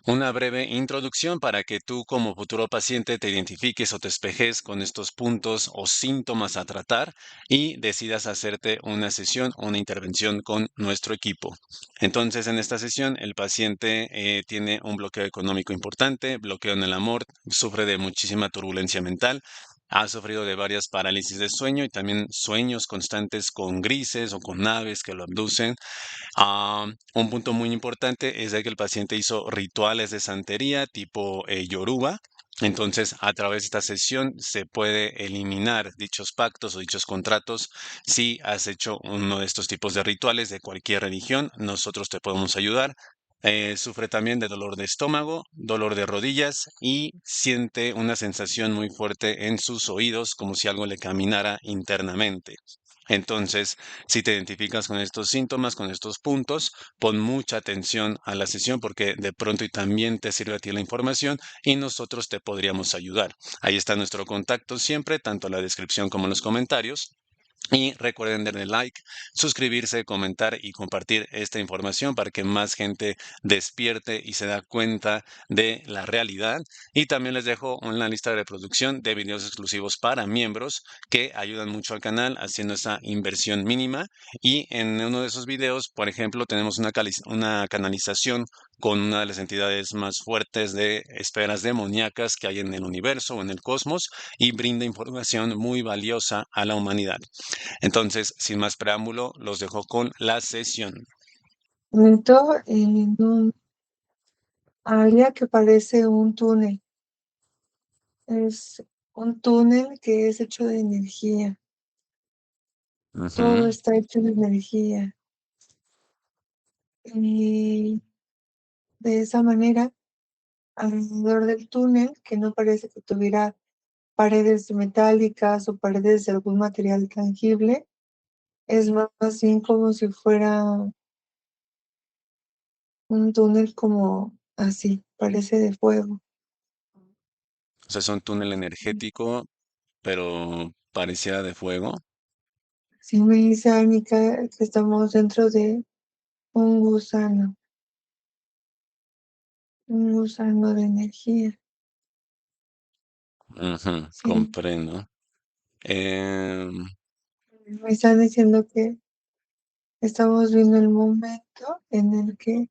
Una breve introducción para que tú como futuro paciente te identifiques o te espejes con estos puntos o síntomas a tratar y decidas hacerte una sesión o una intervención con nuestro equipo. Entonces, en esta sesión, el paciente tiene un bloqueo económico importante, bloqueo en el amor, sufre de muchísima turbulencia mental. Ha sufrido de varias parálisis de sueño y también sueños constantes con grises o con naves que lo abducen. Un punto muy importante es de que el paciente hizo rituales de santería tipo Yoruba. Entonces, a través de esta sesión se puede eliminar dichos pactos o dichos contratos. Si has hecho uno de estos tipos de rituales de cualquier religión, nosotros te podemos ayudar. Sufre también de dolor de estómago, dolor de rodillas y siente una sensación muy fuerte en sus oídos, como si algo le caminara internamente. Entonces, si te identificas con estos síntomas, con estos puntos, pon mucha atención a la sesión porque de pronto y también te sirve a ti la información y nosotros te podríamos ayudar. Ahí está nuestro contacto siempre, tanto en la descripción como en los comentarios. Y recuerden darle like, suscribirse, comentar y compartir esta información para que más gente despierte y se da cuenta de la realidad. Y también les dejo una lista de reproducción de videos exclusivos para miembros que ayudan mucho al canal haciendo esa inversión mínima. Y en uno de esos videos, por ejemplo, tenemos una canalización con una de las entidades más fuertes de esferas demoníacas que hay en el universo o en el cosmos y brinda información muy valiosa a la humanidad. Entonces, sin más preámbulo, los dejo con la sesión. Entró en un área que parece un túnel. Es un túnel que es hecho de energía. Todo Ujú. está hecho de energía. Y de esa manera, alrededor del túnel, que no parece que tuviera paredes metálicas o paredes de algún material tangible, es más bien como si fuera un túnel como así, parece de fuego. O sea, es un túnel energético, pero pareciera de fuego. Sí me dice Anika que estamos dentro de un gusano de energía. Ujú, Sí, comprendo. Em, me están diciendo que estamos viendo el momento en el que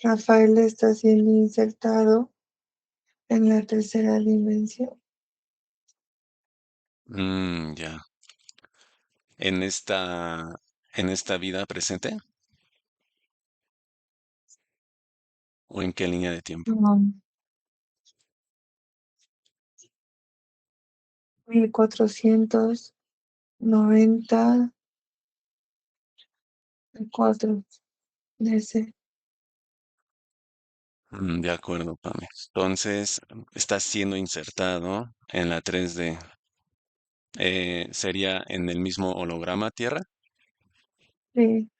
Rafael está siendo insertado en la tercera dimensión. ya. En esta vida presente, ¿o en qué línea de tiempo? No, 1494 DC. De acuerdo, Pame. Entonces, está siendo insertado en la 3D. ¿Sería en el mismo holograma Tierra? Sí.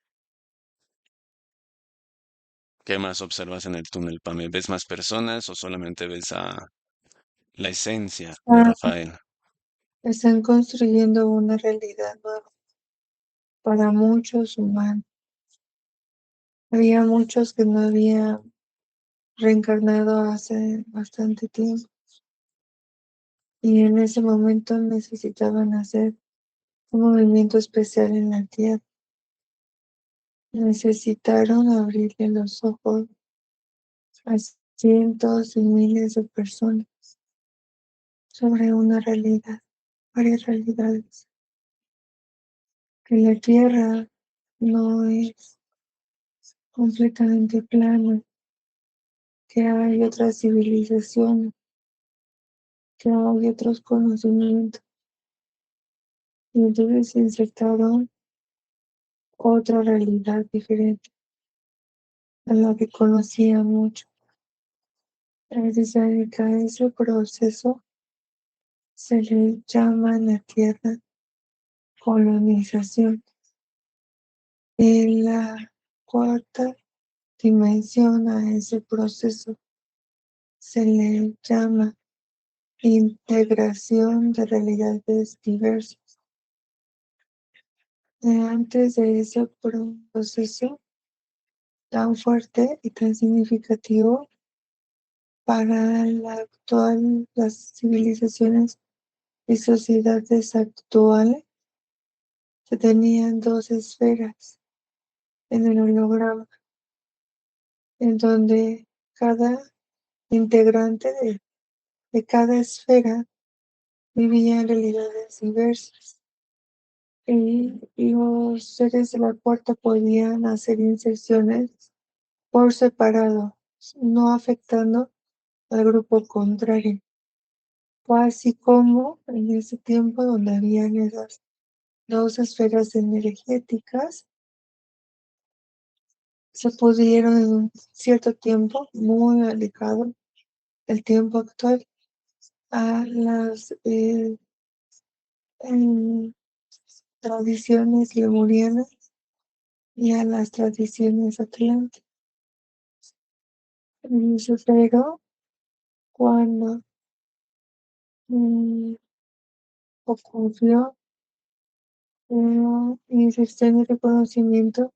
¿Qué más observas en el túnel, Pame? ¿Ves más personas o solamente ves a la esencia de Ah, Rafael? están construyendo una realidad nueva para muchos humanos. Había muchos que no habían reencarnado hace bastante tiempo y en ese momento necesitaban hacer un movimiento especial en la tierra. Necesitaron abrirle los ojos a cientos y miles de personas sobre una realidad, varias realidades, que la tierra no es completamente plana, que hay otras civilizaciones, que hay otros conocimientos. Y entonces se insertaron otra realidad diferente a la que conocía mucho. Precisamente a ese proceso se le llama en la Tierra colonización. En la cuarta dimensión a ese proceso se le llama integración de realidades diversas. Antes de ese proceso tan fuerte y tan significativo, Para las civilizaciones y sociedades actuales se tenían dos esferas en el holograma, en donde cada integrante de cada esfera vivía en realidades diversas. Y los seres de la cuarta podían hacer inserciones por separado, no afectando al grupo contrario. Fue así como en ese tiempo donde habían esas dos esferas energéticas, se pudieron en un cierto tiempo, muy alejado del tiempo actual, a las en tradiciones lemurianas y a las tradiciones atlánticas. Pero cuando ocurrió una inserción y reconocimiento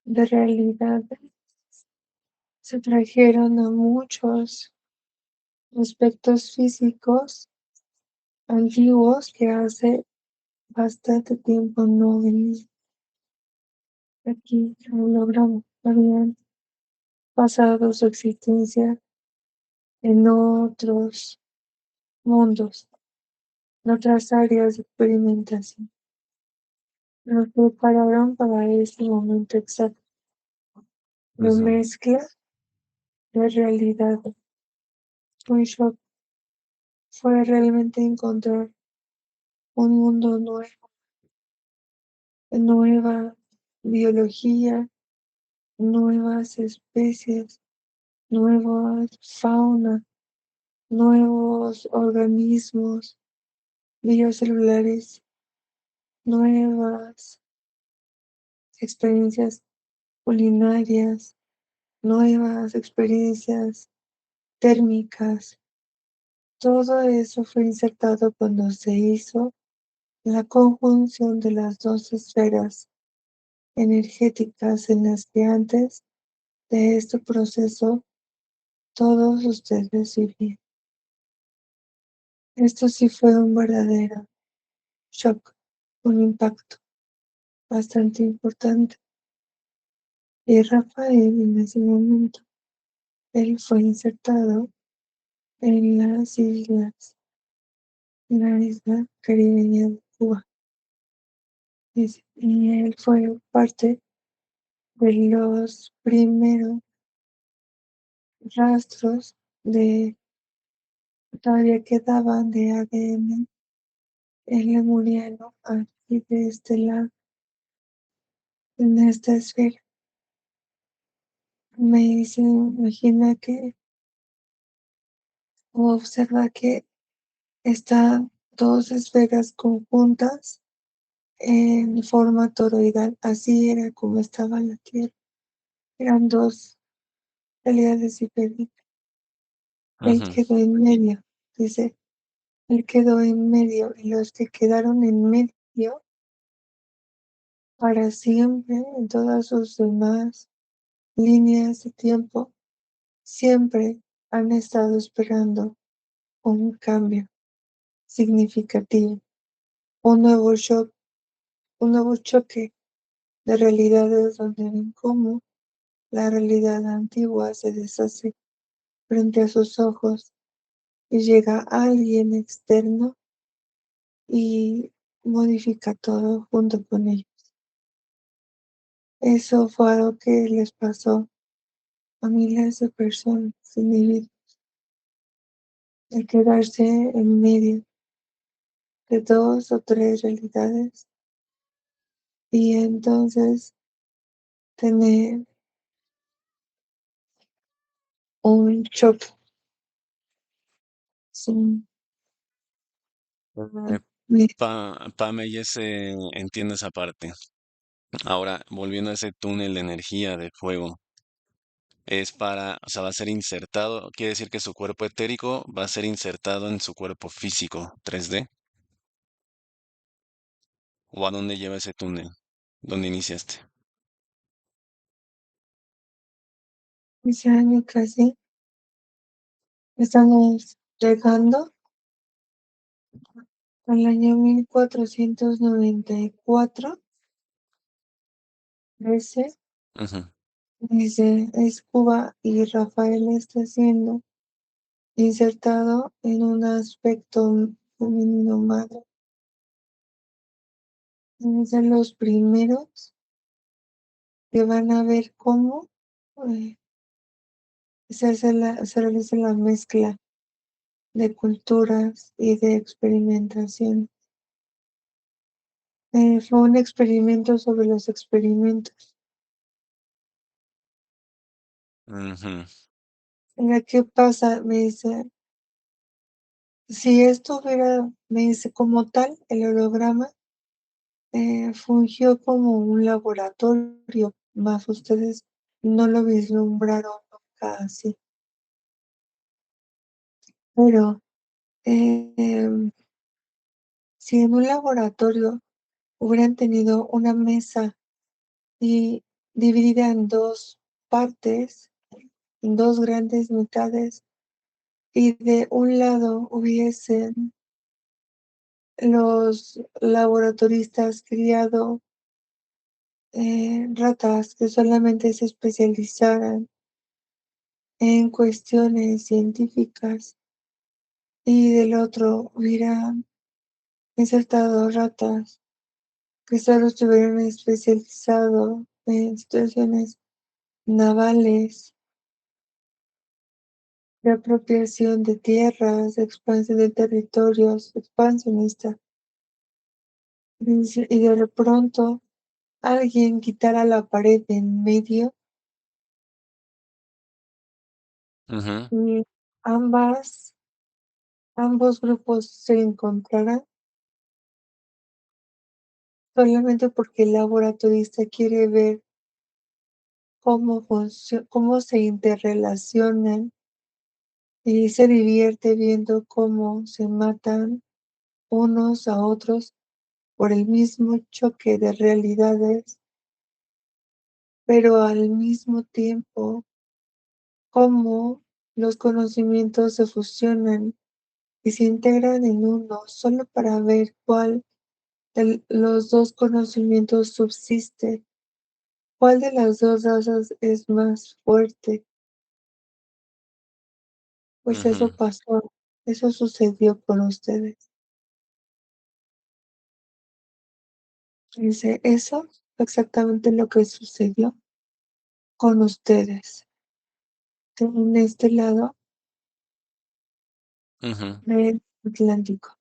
de realidad, se trajeron a muchos aspectos físicos antiguos que hace bastante tiempo no venían. Aquí lo logramos, habían pasado su existencia en otros mundos, en otras áreas de experimentación. Nos prepararon para este momento exacto de Ujú. mezcla de realidad. Un shock fue realmente encontrar un mundo nuevo, nueva biología, nuevas especies, nueva fauna, nuevos organismos biocelulares, nuevas experiencias culinarias, nuevas experiencias térmicas. Todo eso fue insertado cuando se hizo la conjunción de las dos esferas energéticas en las que antes de este proceso todos ustedes vivían. Esto sí fue un verdadero shock, un impacto bastante importante. Y Rafael en ese momento, él fue insertado en la isla caribeña de Cuba. Y él fue parte de los primeros rastros de todavía quedaban de ADN en lemuriano aquí de este lado, en esta esfera. Me dice, imagina que observa que están dos esferas conjuntas en forma toroidal. Así era como estaba la Tierra. Eran dos realidades diferentes. Él Ujú. quedó en medio, dice, él quedó en medio y los que quedaron en medio para siempre en todas sus demás líneas de tiempo, siempre han estado esperando un cambio significativo, un nuevo shock, un nuevo choque de realidades donde ven cómo la realidad antigua se deshace frente a sus ojos y llega alguien externo y modifica todo junto con ellos. Eso fue algo que les pasó a miles de personas, individuos, el quedarse en medio de dos o tres realidades y entonces tener un choque. Sí, Eh, me Pame, ya se entiende esa parte. Ahora, volviendo a ese túnel de energía de fuego, es para, o sea, va a ser insertado, quiere decir que su cuerpo etérico va a ser insertado en su cuerpo físico 3D. ¿O a dónde lleva ese túnel? ¿Dónde iniciaste? Dice Anika, sí, Estamos llegando al año 1494. Ese Ujú, dice, es Cuba y Rafael está siendo insertado en un aspecto femenino madre. Es de los primeros que van a ver cómo eh, se realiza la mezcla de culturas y de experimentación. Fue un experimento sobre los experimentos. ujú, Mira, ¿qué pasa? Me dice, si esto hubiera, me dice, como tal, el holograma fungió como un laboratorio, más ustedes no lo vislumbraron nunca así. Pero si en un laboratorio hubieran tenido una mesa y dividida en dos partes, en dos grandes mitades, y de un lado hubiesen los laboratoristas criado ratas que solamente se especializaran en cuestiones científicas y del otro hubieran insertado ratas que solo estuvieran especializado en situaciones navales, de apropiación de tierras, de expansión de territorios, expansionista. Y de pronto alguien quitara la pared de en medio ujú, y ambos grupos se encontraran solamente porque el laboratorista quiere ver cómo se interrelacionan y se divierte viendo cómo se matan unos a otros por el mismo choque de realidades, pero al mismo tiempo cómo los conocimientos se fusionan y se integran en uno solo para ver cuál de los dos conocimientos subsiste, cuál de las dos razas es más fuerte. Pues eso ujú, pasó, eso sucedió con ustedes. Dice, eso fue exactamente lo que sucedió con ustedes. En este lado ujú, del Atlántico.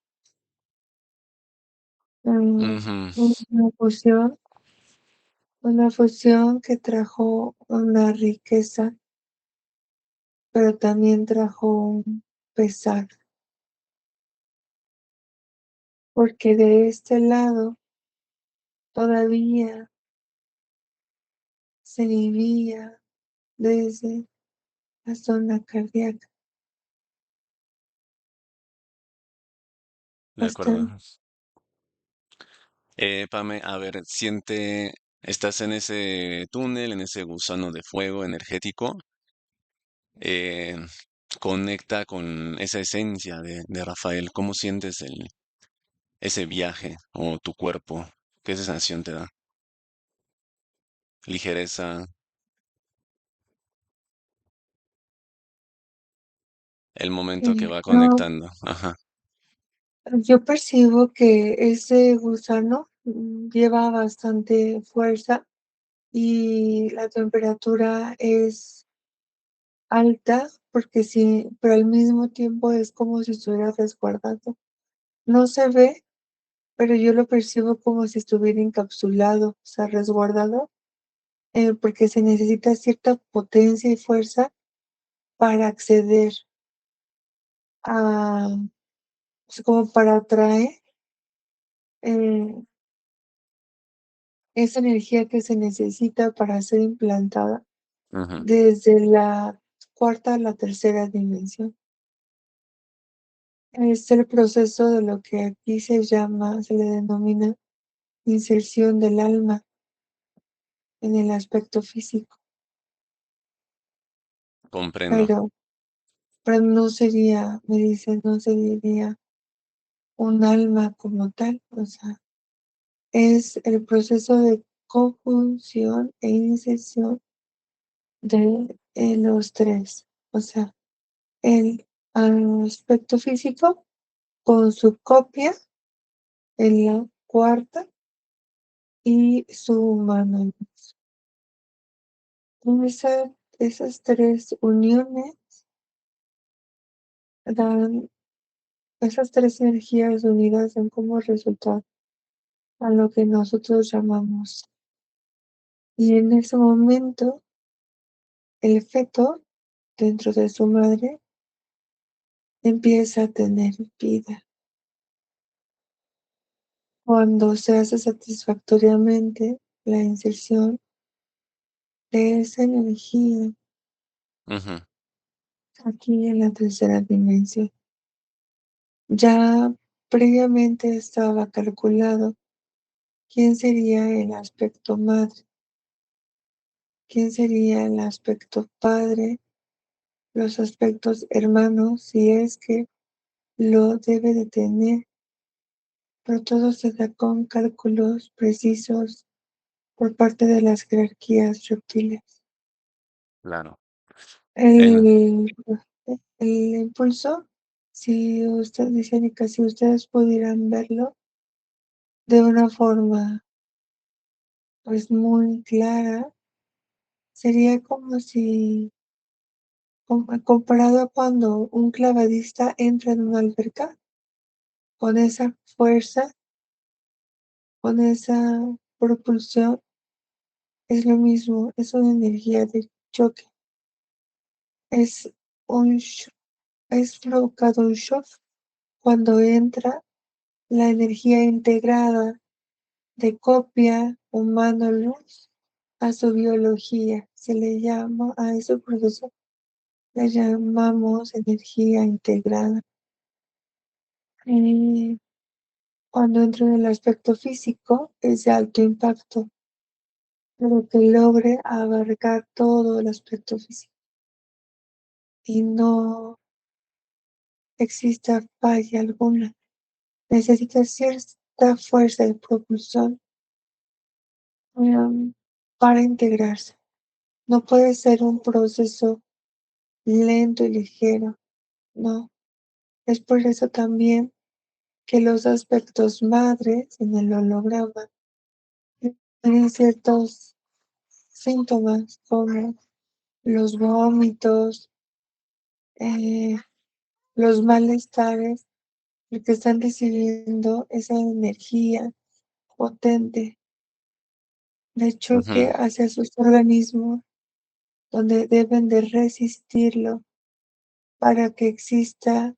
Mm, ujú. una fusión que trajo una riqueza, pero también trajo un pesar, porque de este lado todavía se vivía desde la zona cardíaca De acuerdo. hasta Pame, a ver, estás en ese túnel, en ese gusano de fuego energético, eh, conecta con esa esencia de Rafael. ¿Cómo sientes ese viaje o tu cuerpo? ¿Qué sensación te da? Ligereza, el momento que va no, conectando. Ajá, yo percibo que ese gusano lleva bastante fuerza y la temperatura es alta porque sí, pero al mismo tiempo es como si estuviera resguardado. No se ve, pero yo lo percibo como si estuviera encapsulado, o sea, resguardado, porque se necesita cierta potencia y fuerza para acceder a, o sea, como para atraer eh, esa energía que se necesita para ser implantada ujú, desde la cuarta a la tercera dimensión. Es el proceso de lo que aquí se le denomina inserción del alma en el aspecto físico, comprendo. pero pero no sería, me dice, no sería un alma como tal, o sea, es el proceso de conjunción e inserción de los tres, o sea, el aspecto físico con su copia en la cuarta y su humano. Esas tres uniones dan, esas tres energías unidas dan como resultado a lo que nosotros llamamos. Y en ese momento, el feto dentro de su madre empieza a tener vida. Cuando se hace satisfactoriamente la inserción de esa energía Ujú. aquí en la tercera dimensión, ya previamente estaba calculado quién sería el aspecto madre, quién sería el aspecto padre, los aspectos hermanos, si es que lo debe de tener, pero todo se da con cálculos precisos por parte de las jerarquías reptiles. Claro. En, El, el impulso, si usted dice, Erika, si ustedes pudieran verlo de una forma pues muy clara, sería como si comparado a cuando un clavadista entra en una alberca con esa fuerza, con esa propulsión, es lo mismo, es una energía de choque, es es provocado un shock cuando entra la energía integrada de copia humano-luz a su biología. Se le llama a ese proceso, le llamamos energía integrada. Y cuando entra en el aspecto físico, es de alto impacto, pero que logre abarcar todo el aspecto físico y no exista falla alguna. Necesita cierta fuerza de propulsión um, para integrarse. No puede ser un proceso lento y ligero, no. Es por eso también que los aspectos madres en el holograma tienen ciertos síntomas como los vómitos, eh, los malestares, porque están recibiendo esa energía potente de choque ujú. hacia sus organismos, donde deben de resistirlo para que exista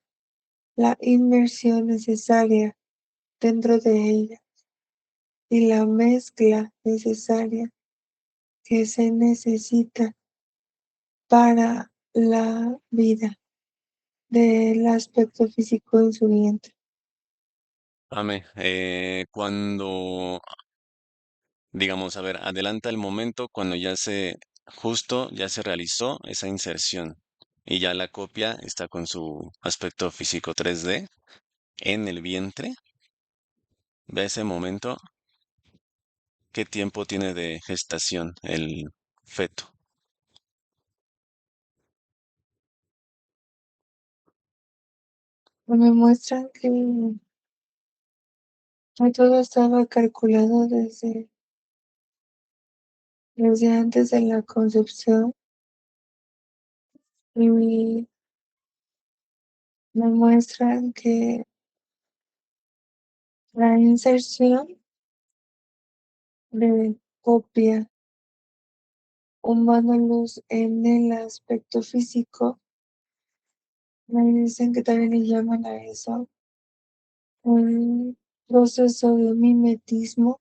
la inmersión necesaria dentro de ella y la mezcla necesaria que se necesita para la vida del aspecto físico en su vientre. Ame, cuando, digamos, a ver, adelanta el momento cuando justo ya se realizó esa inserción y ya la copia está con su aspecto físico 3D en el vientre. Ve ese momento, ¿qué tiempo tiene de gestación el feto? Me muestran que todo estaba calculado desde antes de la concepción y me muestran que la inserción de copia humano-luz en el aspecto físico, me dicen que también le llaman a eso un proceso de mimetismo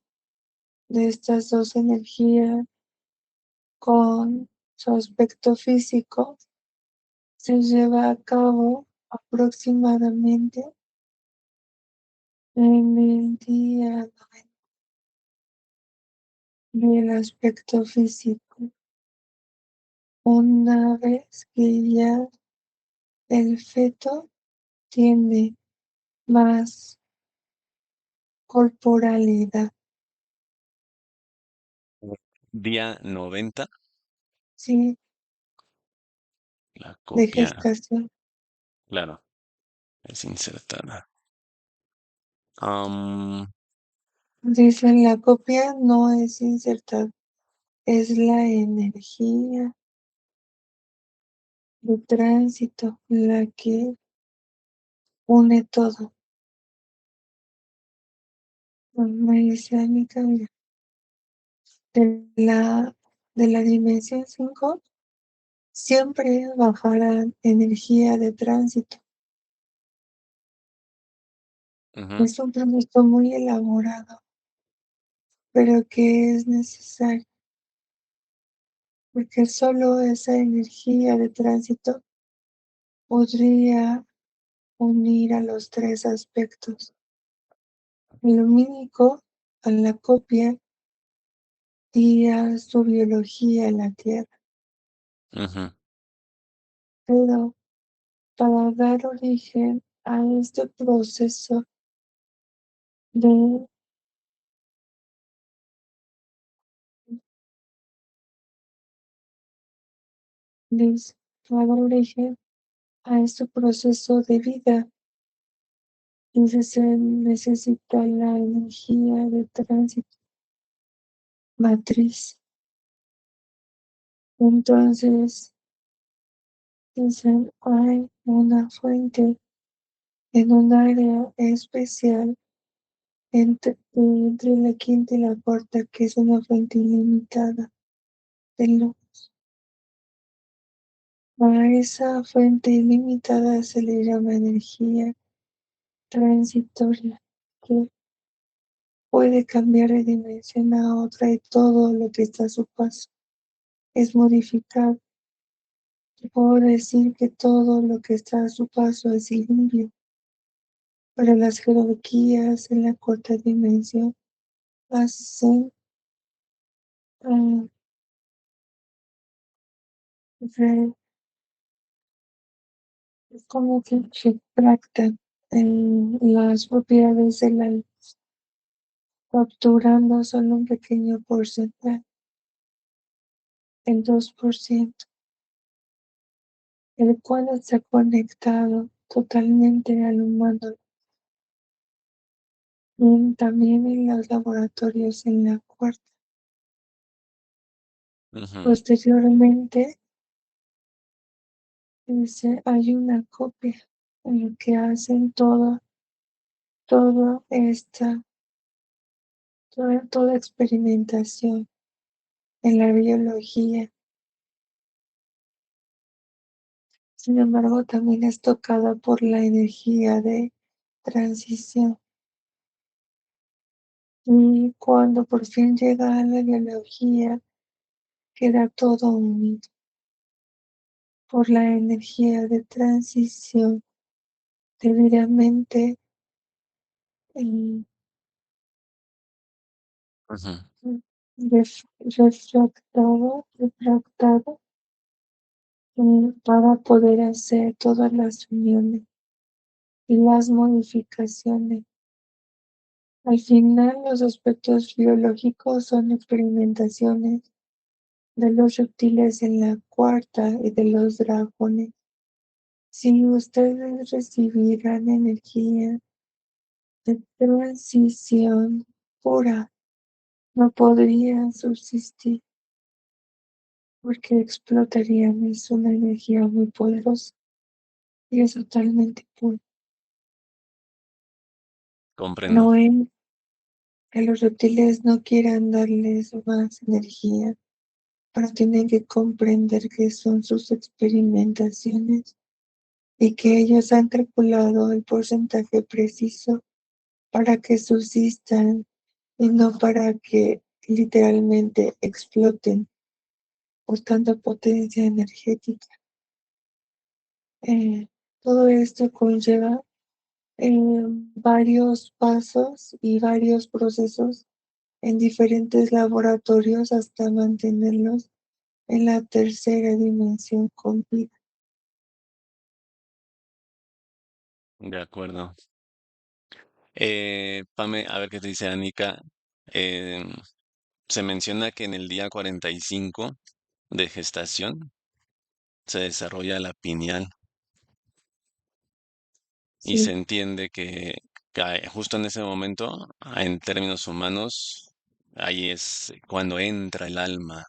de estas dos energías con su aspecto físico se lleva a cabo aproximadamente en el día del aspecto físico. Una vez que ya el feto tiene más corporalidad. Día 90, Sí, la de copia, gestación. claro, es insertada. Am, Dicen la copia no es insertada, es la energía de tránsito la que une todo. Me dice Anika, mira, de la dimensión 5 siempre bajará energía de tránsito. ujú, Es un proceso muy elaborado, pero que es necesario, porque solo esa energía de tránsito podría unir a los tres aspectos: el lumínico, a la copia y a su biología en la Tierra. ujú, Pero para dar origen a este proceso de, de- para dar origen a este proceso de vida, se necesita la energía de tránsito matriz. Entonces, dicen, hay una fuente en un área especial entre la quinta y la cuarta, que es una fuente ilimitada de luz. A esa fuente ilimitada se le llama energía transitoria, que puede cambiar de dimensión a otra, y todo lo que está a su paso es modificado. Puedo decir que todo lo que está a su paso es limpio, pero las jerarquías en la cuarta dimensión hacen ah, re- como que retractan las propiedades de la luz, capturando solo un pequeño porcentaje, el 2%, el cual está conectado totalmente al humano, y también en los laboratorios en la cuarta. ujú, Posteriormente, hay una copia en lo que hacen toda toda experimentación en la biología. Sin embargo, también es tocada por la energía de transición. Y cuando por fin llega a la biología, queda todo unido por la energía de transición debidamente eh, ujú. refractado, para poder hacer todas las uniones y las modificaciones. Al final, los aspectos biológicos son experimentaciones de los reptiles en la cuarta y de los dragones. Si ustedes recibieran energía de transición pura, no podrían subsistir porque explotarían. Es una energía muy poderosa y es totalmente pura. Comprendo, No es que los reptiles no quieran darles más energía, pero tienen que comprender que son sus experimentaciones y que ellos han calculado el porcentaje preciso para que subsistan y no para que literalmente exploten por tanta potencia energética. Eh, Todo esto conlleva varios pasos y varios procesos en diferentes laboratorios hasta mantenerlos en la tercera dimensión con vida. De acuerdo. Pame, a ver qué te dice Anika. Em, Se menciona que en el día 45 de gestación se desarrolla la pineal y se Sí, entiende que justo en ese momento, en términos humanos, ahí es cuando entra el alma,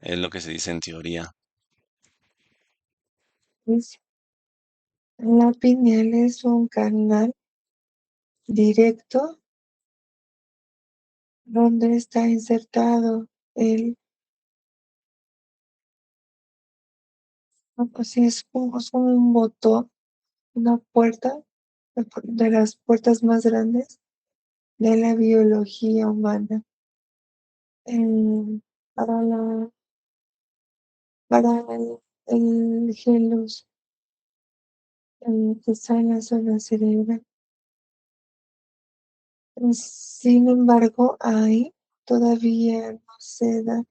es lo que se dice en teoría. es- la pineal es un canal directo donde está insertado el, así es como un botón, una puerta, de las puertas más grandes de la biología humana. em, para el gelus, que está en la zona cerebral. Sin embargo, ahí todavía no se da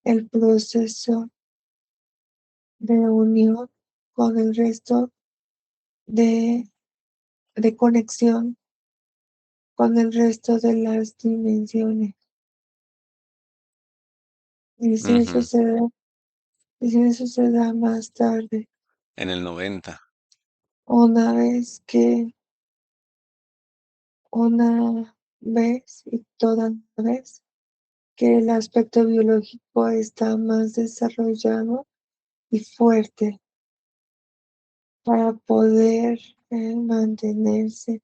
el proceso de unión con el resto de, de conexión con el resto de las dimensiones. Y si eso Ujú. se da, y si eso se da más tarde, En el 90. una vez que, una vez y toda vez que el aspecto biológico está más desarrollado y fuerte para poder mantenerse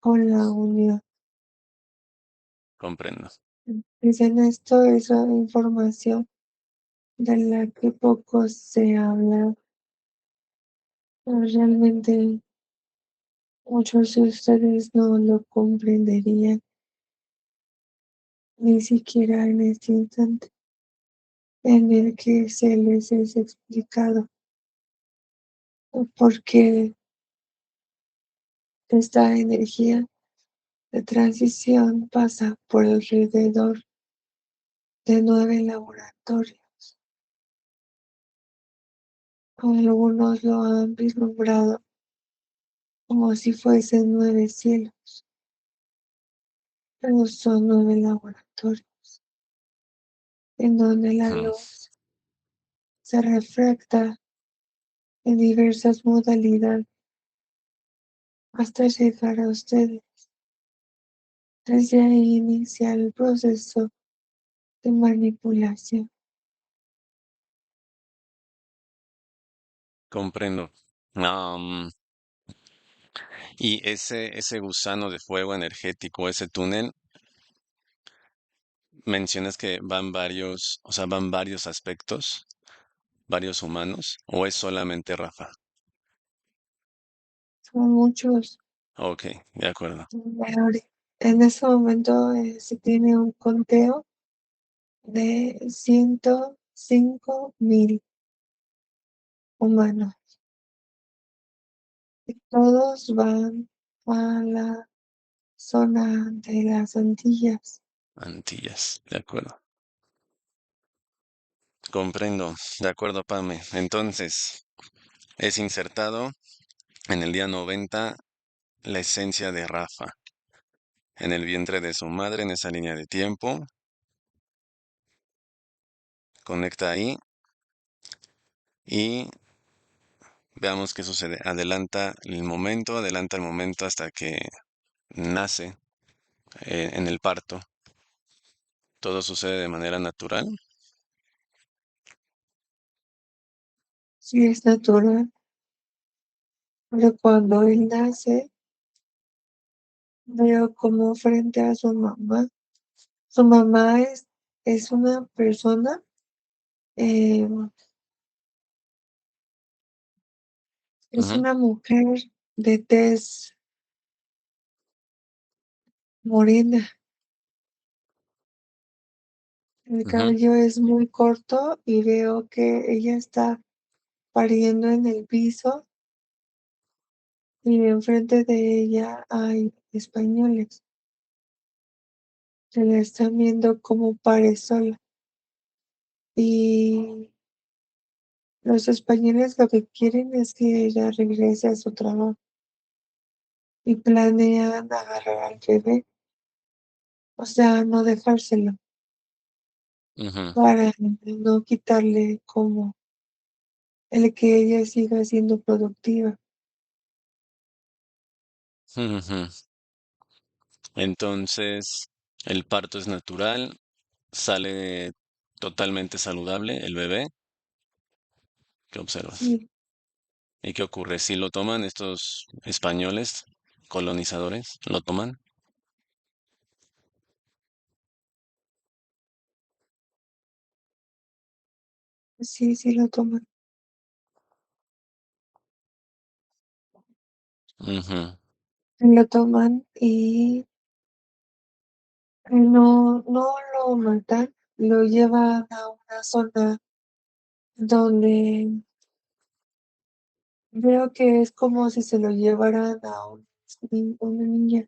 con la unión. Comprendo. Dicen esto es una información de la que poco se habla. Realmente muchos de ustedes no lo comprenderían ni siquiera en este instante en el que se les es explicado, porque esta energía de transición pasa por alrededor de 9 laboratorios. Algunos lo han vislumbrado como si fuesen 9 cielos, pero son 9 laboratorios en donde la Ujú. luz se refracta en diversas modalidades hasta llegar a ustedes. Desde ahí inicia el proceso de manipulación. Comprendo. Am, y ese gusano de fuego energético, ese túnel, mencionas que van varios, o sea, van varios aspectos, varios humanos, o es solamente Rafa. Son muchos. Ok, de acuerdo. En ese momento se tiene un conteo de 105.000 humanos. Todos van a la zona de las Antillas. Antillas, de acuerdo. Comprendo, de acuerdo, Pame. Entonces, es insertado en el día 90 la esencia de Rafa en el vientre de su madre en esa línea de tiempo. Conecta ahí y veamos qué sucede. Adelanta el momento hasta que nace en el parto. Todo sucede de manera natural. Sí, es natural, pero cuando él nace, veo como frente a su mamá es una persona, eh, es Ujú, una mujer de tez morena. El ujú, cabello es muy corto y veo que ella está pariendo en el piso y enfrente de ella hay españoles que la están viendo como pare sola. Y Los españoles lo que quieren es que ella regrese a su trabajo y planean agarrar al bebé, o sea, no dejárselo Ujú, para no quitarle como el que ella siga siendo productiva. ujú. Entonces, el parto es natural, sale totalmente saludable el bebé. ¿Qué observas? Sí, ¿Y qué ocurre? Si lo toman estos españoles colonizadores, lo toman. sí, sí lo toman. Ujú, Lo toman y no lo matan, lo llevan a una zona donde veo que es como si se lo llevaran a una niña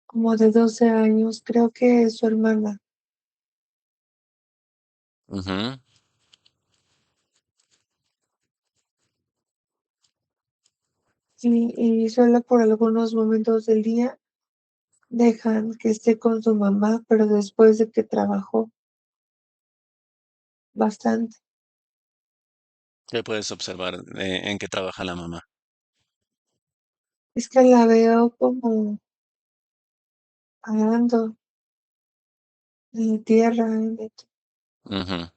como de 12 años, creo que es su hermana. ujú. Sí, y solo por algunos momentos del día dejan que esté con su mamá, pero después de que trabajó bastante. ¿Qué puedes observar en qué trabaja la mamá? Es que la veo como arando tierra, Ujú.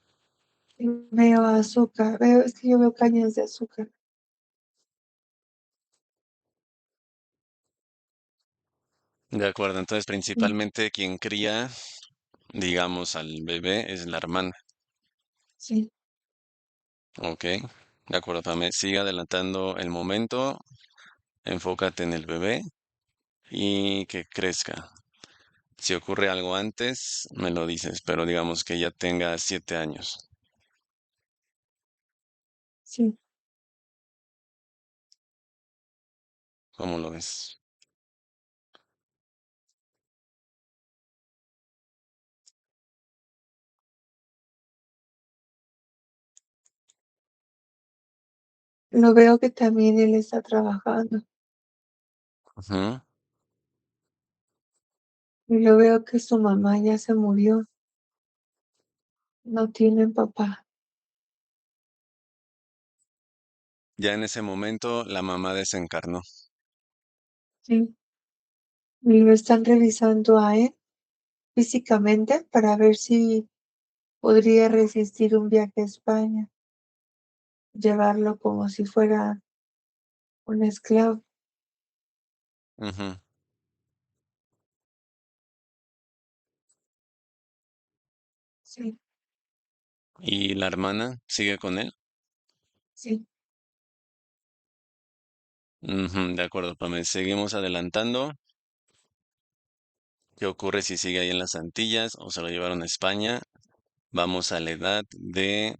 y veo azúcar, es que yo veo cañas de azúcar. De acuerdo, entonces Sí, principalmente quien cría, digamos, al bebé es la hermana. sí, Ok, de acuerdo, Pame. Sigue adelantando el momento, enfócate en el bebé y que crezca. Si ocurre algo antes, me lo dices, pero digamos que ya tenga 7 años. sí. ¿Cómo lo ves? Lo veo que también él está trabajando Ujú. y lo veo que su mamá ya se murió, no tienen papá. Ya en ese momento la mamá desencarnó. Sí, y lo están revisando a él físicamente para ver si podría resistir un viaje a España, llevarlo como si fuera un esclavo. Ujú. Sí, ¿Y la hermana sigue con él? sí, Ujú, de acuerdo, Pame. Seguimos adelantando. ¿Qué ocurre si sigue ahí en las Antillas o se lo llevaron a España? Vamos a la edad de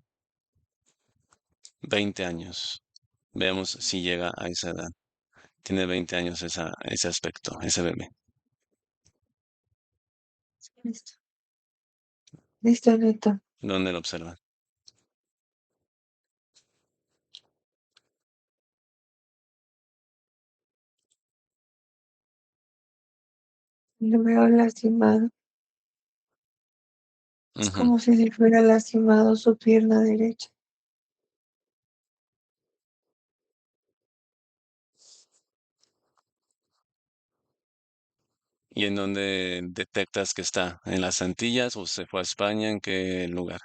20 años. Veamos si llega a esa edad. Tiene 20 años ese aspecto, ese bebé. listo, listo, Neto. ¿Dónde lo observa? Lo veo lastimado. Es Ujú. como si le fuera lastimado su pierna derecha. ¿Y en dónde detectas que está? ¿En las Antillas o se fue a España? ¿En qué lugar?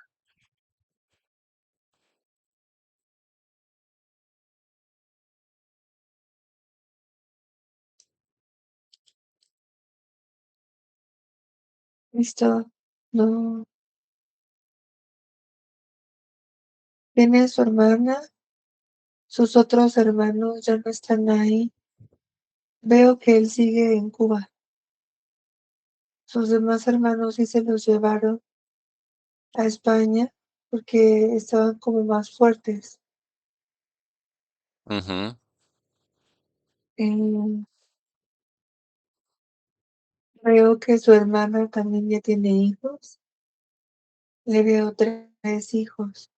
Listo. No. Tiene su hermana, sus otros hermanos ya no están ahí. Veo que él sigue en Cuba. Sus demás hermanos sí se los llevaron a España porque estaban como más fuertes. Ujú. Eh, Veo que su hermana también ya tiene hijos. Le veo tres hijos.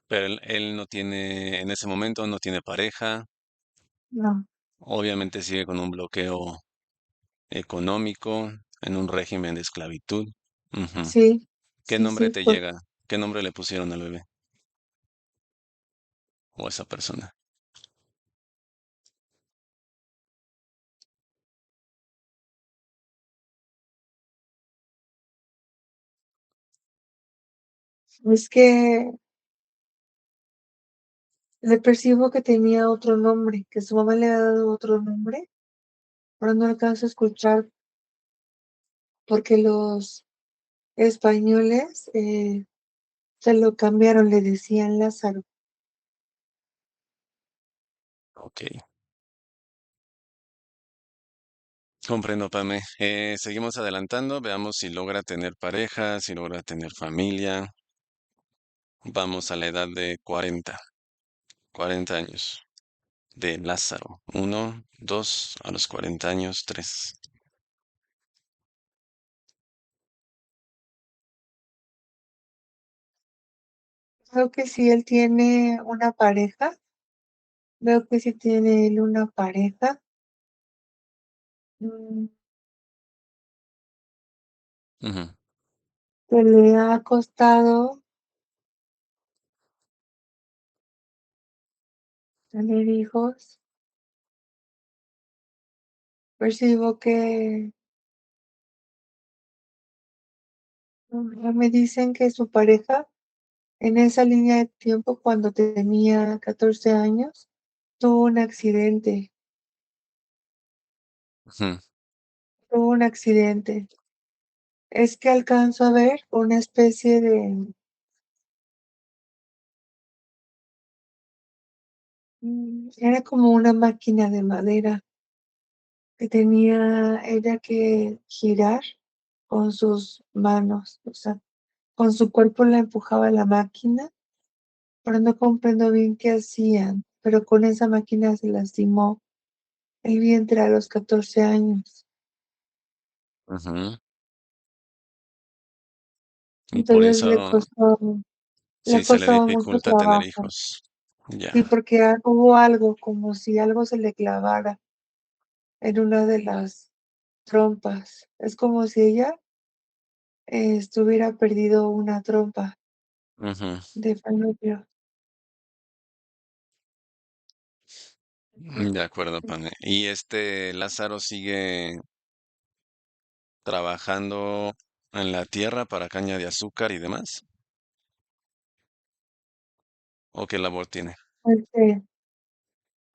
Pero él no tiene, en ese momento no tiene pareja, No, obviamente sigue con un bloqueo económico, en un régimen de esclavitud. Ujú. sí, ¿Qué sí, nombre sí, te pues, llega? ¿Qué nombre le pusieron al bebé o a esa persona? es que le percibo que tenía otro nombre, que su mamá le ha dado otro nombre, pero no alcanzo a escuchar porque los españoles se lo cambiaron, le decían Lázaro. Ok, comprendo, Pame. Seguimos adelantando, veamos si logra tener pareja, si logra tener familia. Vamos a la edad de 40 años. De Lázaro. Uno, dos, a los 40 años, tres. Creo que sí, él tiene una pareja, veo que sí tiene él una pareja. mm, Ujú, que le ha costado tener hijos. Percibo que me dicen que su pareja en esa línea de tiempo, cuando tenía 14 años, tuvo un accidente, ujú, tuvo un accidente. Es que alcanzo a ver una especie de, era como una máquina de madera que tenía ella que girar con sus manos, o sea, con su cuerpo la empujaba la máquina, pero no comprendo bien qué hacían, pero con esa máquina se lastimó el vientre a los 14 años. ujú. Y por Entonces eso le sí se le costaba mucho dificulta tener trabajo. hijos. Ya. Sí, porque hubo algo, como si algo se le clavara en una de las trompas. Es como si ella estuviera perdido una trompa Ujú. de falopio. De acuerdo, Pane. ¿Y este Lázaro sigue trabajando en la tierra para caña de azúcar y demás? ¿O qué labor tiene? Este,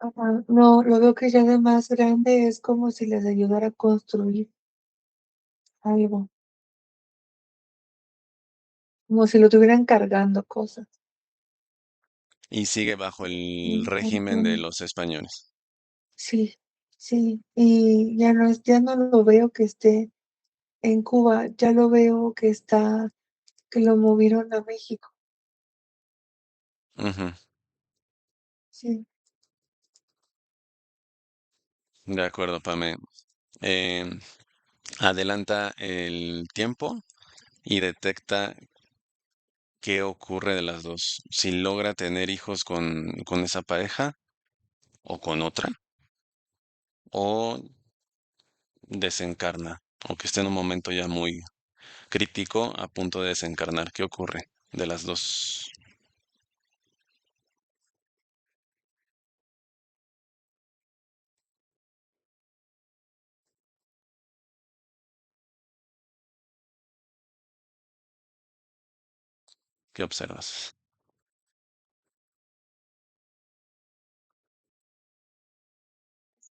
ajá, no, lo veo que ya de más grande es como si les ayudara a construir algo, como si lo tuvieran cargando cosas. Y sigue bajo el Mm, régimen de ujú. los españoles. Sí, sí, y ya no lo veo que esté en Cuba, ya lo veo que lo movieron a México. Ujú. Sí, De acuerdo, Pame. Em, Adelanta el tiempo y detecta qué ocurre de las dos. Si logra tener hijos con esa pareja o con otra, o desencarna, o que esté en un momento ya muy crítico a punto de desencarnar. ¿Qué ocurre de las dos? ¿Qué observas?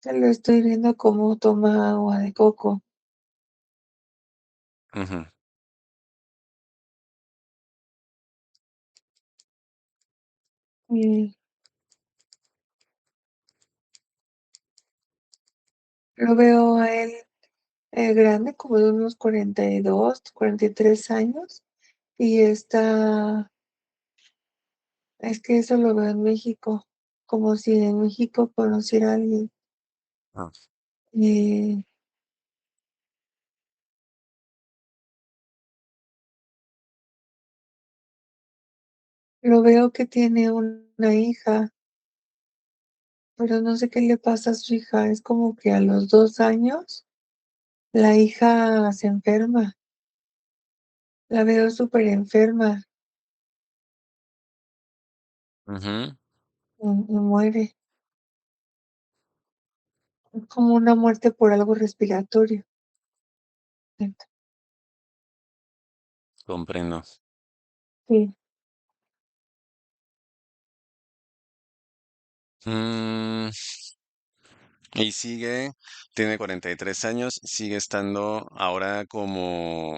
que lo estoy viendo como toma agua de coco. Ujú, Y lo veo a él grande, como de unos 42, 43 años, y es que eso lo veo en México, como si en México conociera a alguien. ah, Eh, Lo veo que tiene una hija, pero no sé qué le pasa a su hija. Es como que a los 2 años la hija se enferma. La veo súper enferma Ujú, y muere. Es como una muerte por algo respiratorio. comprendo. Sí, Mm, y sigue, tiene 43 años, sigue estando ahora como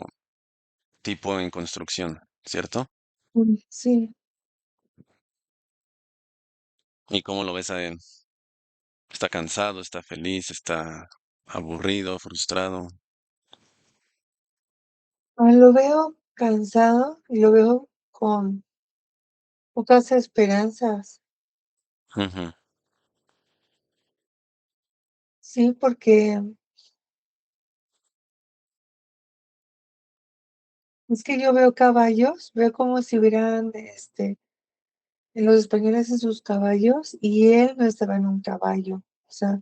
tipo en construcción, ¿cierto? sí. ¿Y cómo lo ves a él? ¿Está cansado, está feliz, está aburrido, frustrado? Lo veo cansado y lo veo con pocas esperanzas. Ujú, Sí, porque es que yo veo caballos, veo como si hubieran, los españoles en sus caballos y él no estaba en un caballo. O sea,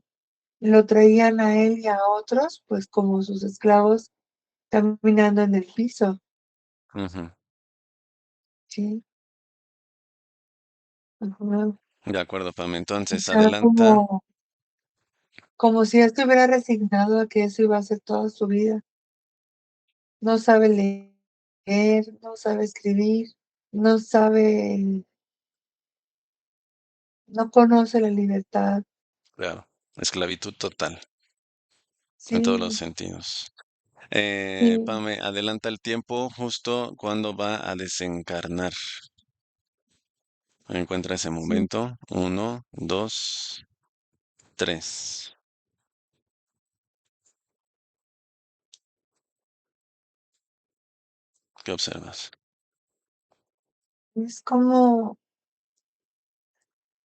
lo traían a él y a otros, pues como sus esclavos caminando en el piso. ujú. Sí, ajá. De acuerdo, Pam. O Entonces, sea, adelanta. como si ya estuviera resignado a que eso iba a ser toda su vida. No sabe leer, no sabe escribir, no sabe, no conoce la libertad. Claro, esclavitud total, en todos los Sí, sentidos. sí, Pame, adelanta el tiempo justo cuando va a desencarnar. Encuentra ese sí. momento. Uno, dos, tres. ¿Qué observas? Es como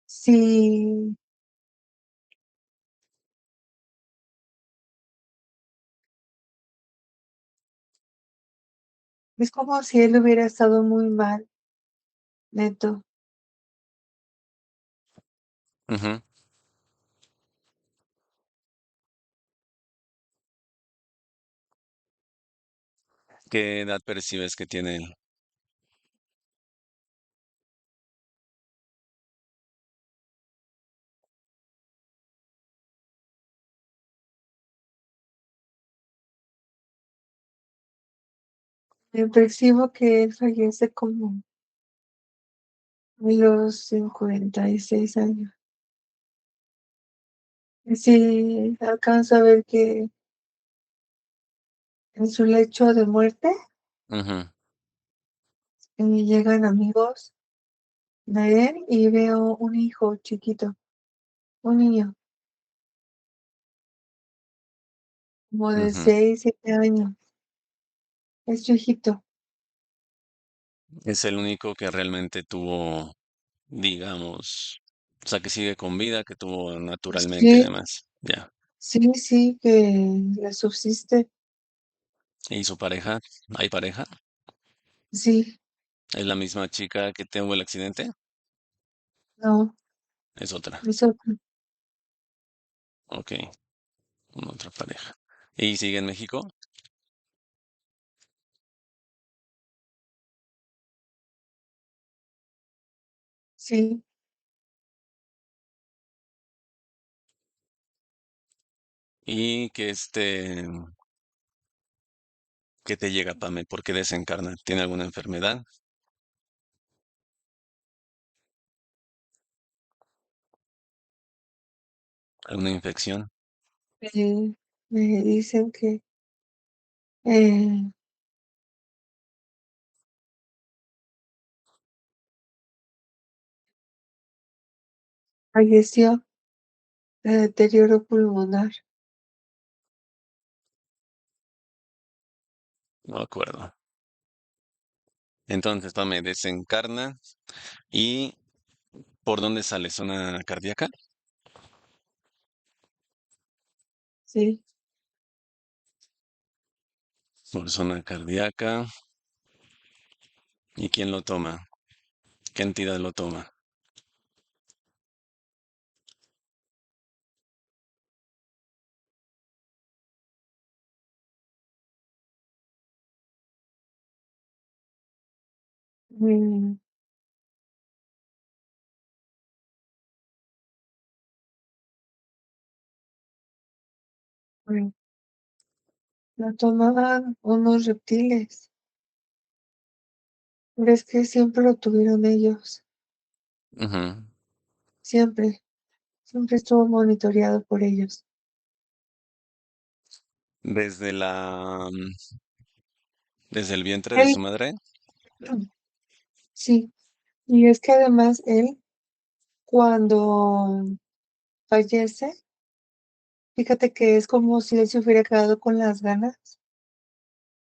si, es como si él hubiera estado muy mal, neto. Ujú. ¿Qué edad percibes que tiene él? Me percibo que él fallece como a los 56 años. Y sí, alcanzo a ver que en su lecho de muerte Ujú, llegan amigos de él y veo un hijo chiquito, un niño, como de ujú. 6, 7 años. Es su hijito. Es el único que realmente tuvo, digamos, o sea, que sigue con vida, que tuvo naturalmente y Sí, demás. Ya. sí, sí, que le subsiste. ¿Y su pareja? ¿Hay pareja? Sí, ¿Es la misma chica que tuvo el accidente? no, Es otra. es otro. Ok, una otra pareja. ¿Y sigue en México? Sí, Y que ¿qué te llega, Pame? ¿Por qué desencarna? ¿Tiene alguna enfermedad? ¿Alguna infección? me dicen que eh, falleció de deterioro pulmonar. No me acuerdo. Entonces, Pame, desencarna y ¿por dónde sale? ¿Zona cardíaca? Sí, Por zona cardíaca. ¿Y quién lo toma? ¿Qué entidad lo toma? Mm, mm, lo tomaban unos reptiles, pero es que siempre lo tuvieron ellos, Ujú. siempre, siempre estuvo monitoreado por ellos. Desde desde el vientre de su Él, madre. sí, y es que además él, cuando fallece, fíjate que es como si él se hubiera quedado con las ganas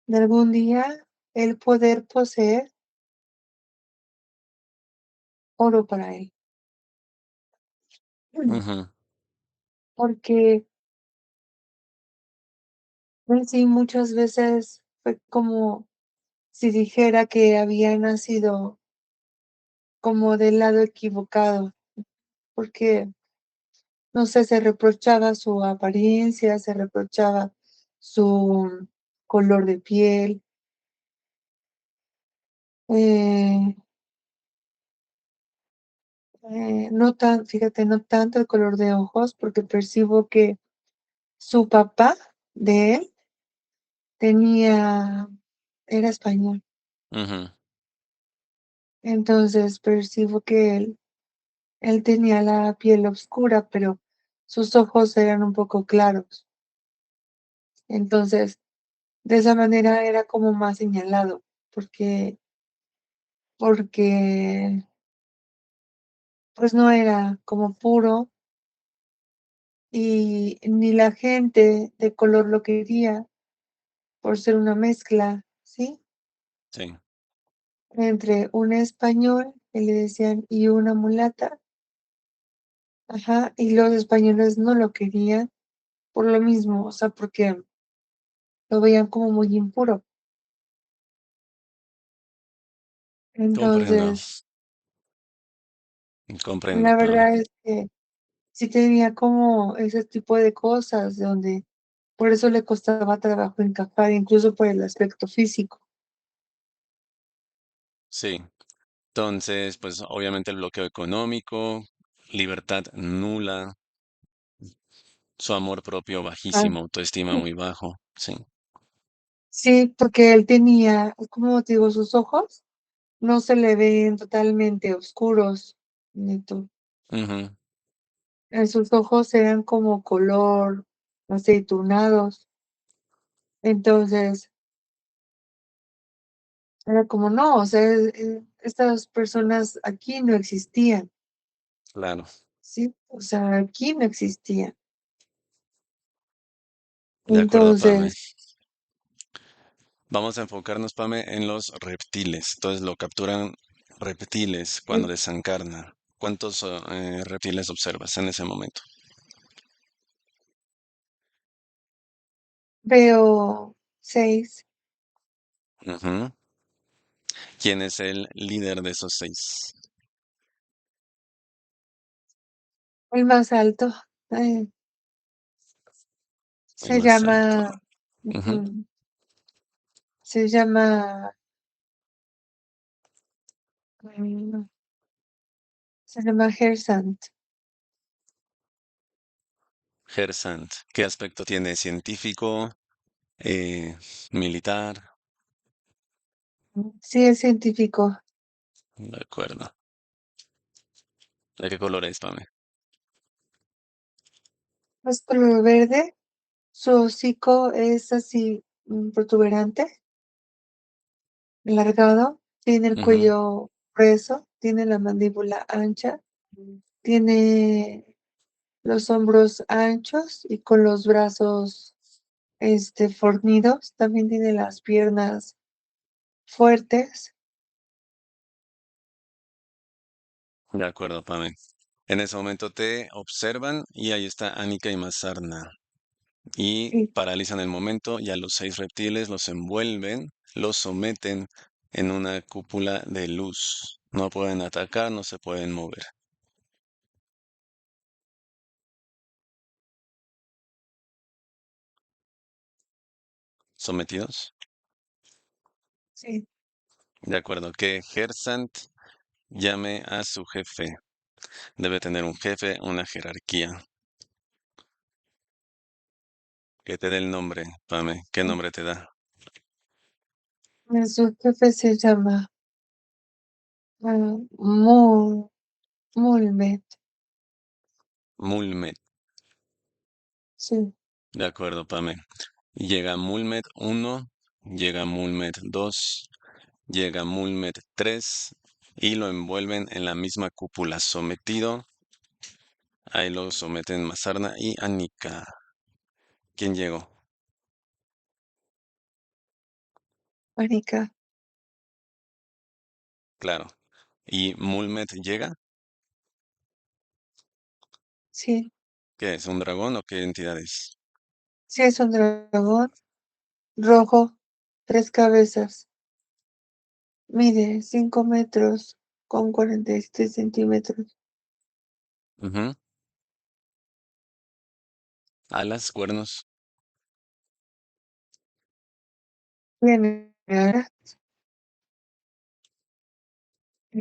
de algún día el poder poseer oro para él. Ujú. Porque él sí muchas veces fue como si dijera que había nacido como del lado equivocado, porque, no sé, se reprochaba su apariencia, se reprochaba su color de piel, eh, no tan, fíjate, no tanto el color de ojos, porque percibo que su papá de él tenía era español. Ujú. Entonces percibo que él tenía la piel oscura, pero sus ojos eran un poco claros. Entonces, de esa manera era como más señalado, porque, pues, no era como puro, y ni la gente de color lo quería por ser una mezcla, ¿sí? Sí, Entre un español, que le decían, y una mulata, ajá, y los españoles no lo querían por lo mismo, o sea, porque lo veían como muy impuro. comprendo, Entonces, comprendo, la Pame. verdad es que sí tenía como ese tipo de cosas donde por eso le costaba trabajo encajar, incluso por el aspecto físico. Sí. Entonces, pues obviamente el bloqueo económico, libertad nula, su amor propio Ah, bajísimo, autoestima muy bajo. Sí. sí, porque él tenía, como te digo, sus ojos no se le ven totalmente oscuros, Neto. Ujú. Sus ojos eran como color aceitunados. Entonces, era como, no, o sea, estas personas aquí no existían, Claro. ¿sí? O sea, aquí no existían. De acuerdo, Pame. Entonces, Vamos a enfocarnos, Pame, en los reptiles. Entonces lo capturan reptiles cuando eh, desencarna. ¿Cuántos reptiles observas en ese momento? veo 6, Ujú. ¿Quién es el líder de esos seis? el más alto, eh, El se más alto. llama, Ujú. ujú, se llama, mm, se llama Gersant. Gersant. ¿Qué aspecto tiene? ¿Científico? Eh, ¿Militar? Sí, es científico. De acuerdo. ¿De qué color es, Pame? Es color verde, su hocico es así protuberante, alargado, tiene el Ujú. cuello grueso, tiene la mandíbula ancha, tiene los hombros anchos y con los brazos fornidos, también tiene las piernas fuertes. De acuerdo, Pame. En ese momento te observan y ahí está Anika y Mazarna. Y Sí, paralizan el momento y a los seis reptiles los envuelven, los someten en una cúpula de luz. No pueden atacar, no se pueden mover. ¿Sometidos? Sí, De acuerdo, que Gersant llame a su jefe. Debe tener un jefe, una jerarquía. Que te dé el nombre, Pame. ¿Qué nombre te da? su jefe se llama Mul, Mulmet. Mulmet. Sí, De acuerdo, Pame. Llega Mulmet 1, llega Mulmet 2, llega Mulmet 3 y lo envuelven en la misma cúpula sometido. Ahí lo someten Mazarna y Anika. ¿Quién llegó? marica. Claro. ¿Y Mulmet llega? Sí, ¿Qué es? ¿Un dragón o qué entidad es? sí es un dragón rojo, 3 cabezas. Mide 5 metros con 46 centímetros. Ujú. Alas, cuernos. Tiene alas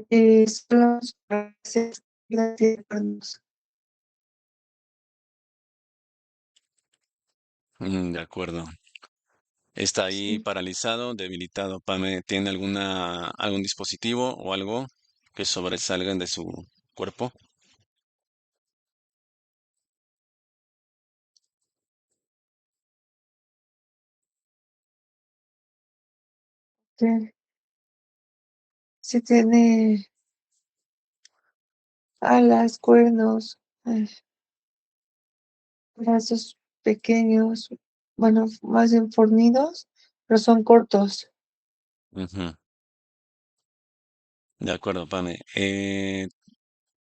y solo sus raíces la tiene cuernos. De acuerdo. Está ahí Sí, paralizado, debilitado. Pame, ¿tiene algún dispositivo o algo que sobresalgan de su cuerpo? sí, sí tiene alas, cuernos, brazos pequeños, bueno, más bien fornidos, pero son cortos. Ujú. De acuerdo, Pame.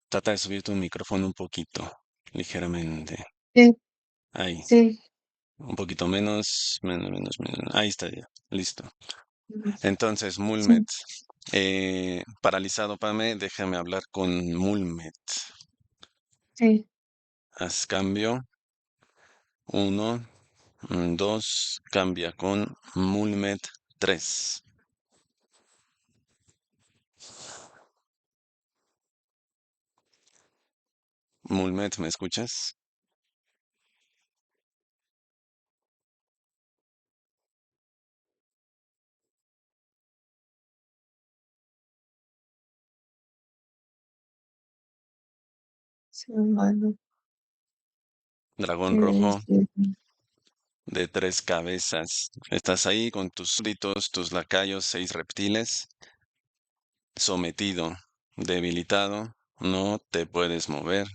Trata de subir tu micrófono un poquito, ligeramente. Sí, Ahí, sí. un poquito menos, menos. Ahí está ya. Listo. Ujú. Entonces, Mulmet. Sí, Paralizado, Pame, déjame hablar con Mulmet. sí, Haz cambio. Uno, dos, cambia con Mulmet 3. Mulmet, ¿me escuchas? sí, humano. Dragón rojo Este, de 3 cabezas. Estás ahí con tus súbditos, tus lacayos, 6 reptiles, sometido, debilitado, no te puedes mover.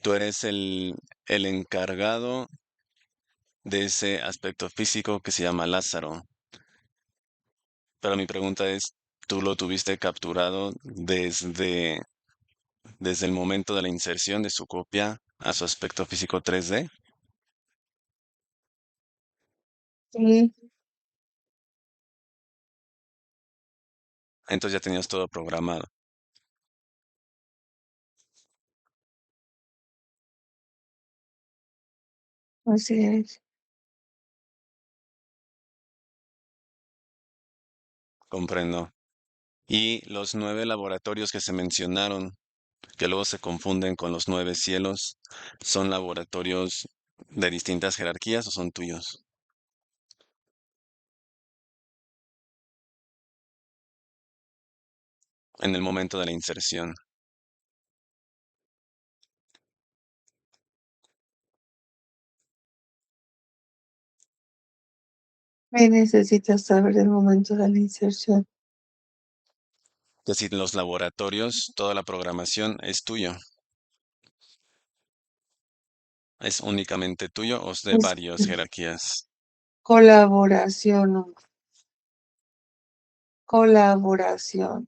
Tú eres el encargado de ese aspecto físico que se llama Lázaro. Pero mi pregunta es, ¿tú lo tuviste capturado desde el momento de la inserción de su copia a su aspecto físico 3D? sí, Entonces ya tenías todo programado. así es. Comprendo. Y los 9 laboratorios que se mencionaron, que luego se confunden con los 9 cielos, ¿son laboratorios de distintas jerarquías o son tuyos? En el momento de la inserción. ¿Qué necesitas saber del momento de la inserción? Es decir, los laboratorios, toda la programación es tuyo. ¿Es únicamente tuyo o es de Es varias jerarquías? colaboración, colaboración.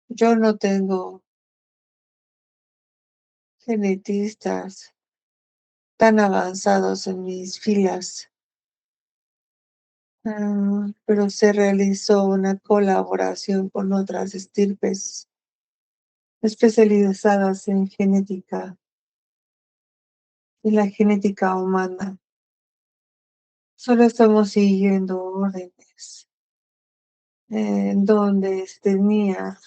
Yo no tengo genetistas tan avanzados en mis filas. pero se realizó una colaboración con otras estirpes especializadas en genética y la genética humana. Solo estamos siguiendo órdenes donde se tenía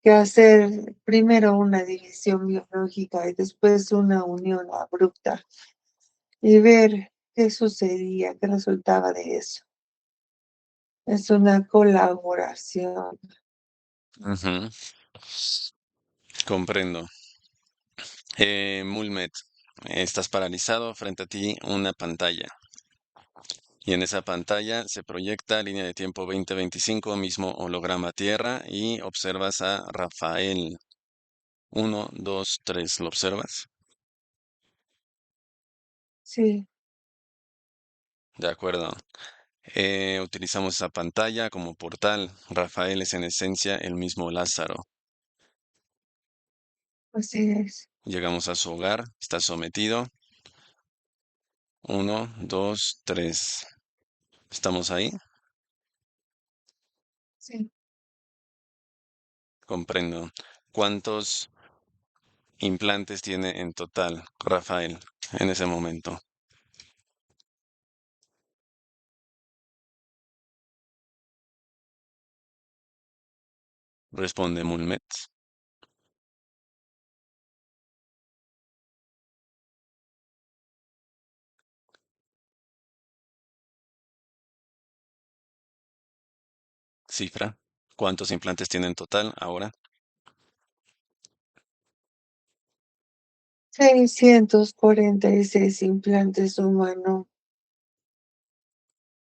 que hacer primero una división biológica y después una unión abrupta y ver qué sucedía, qué resultaba de eso. Es una colaboración. Ujú, comprendo. Mulmet, estás paralizado frente a ti una pantalla. Y en esa pantalla se proyecta línea de tiempo 2025, mismo holograma Tierra, y observas a Rafael. Uno, dos, tres, ¿lo observas? Sí, De acuerdo. Utilizamos esa pantalla como portal. Rafael es en esencia el mismo Lázaro. así es. Llegamos a su hogar, está sometido. Uno, dos, tres. ¿Estamos ahí? Sí, Comprendo. ¿Cuántos implantes tiene en total Rafael en ese momento? Responde Mulmet. Cifra. ¿Cuántos implantes tiene en total ahora? 646 implantes humanos.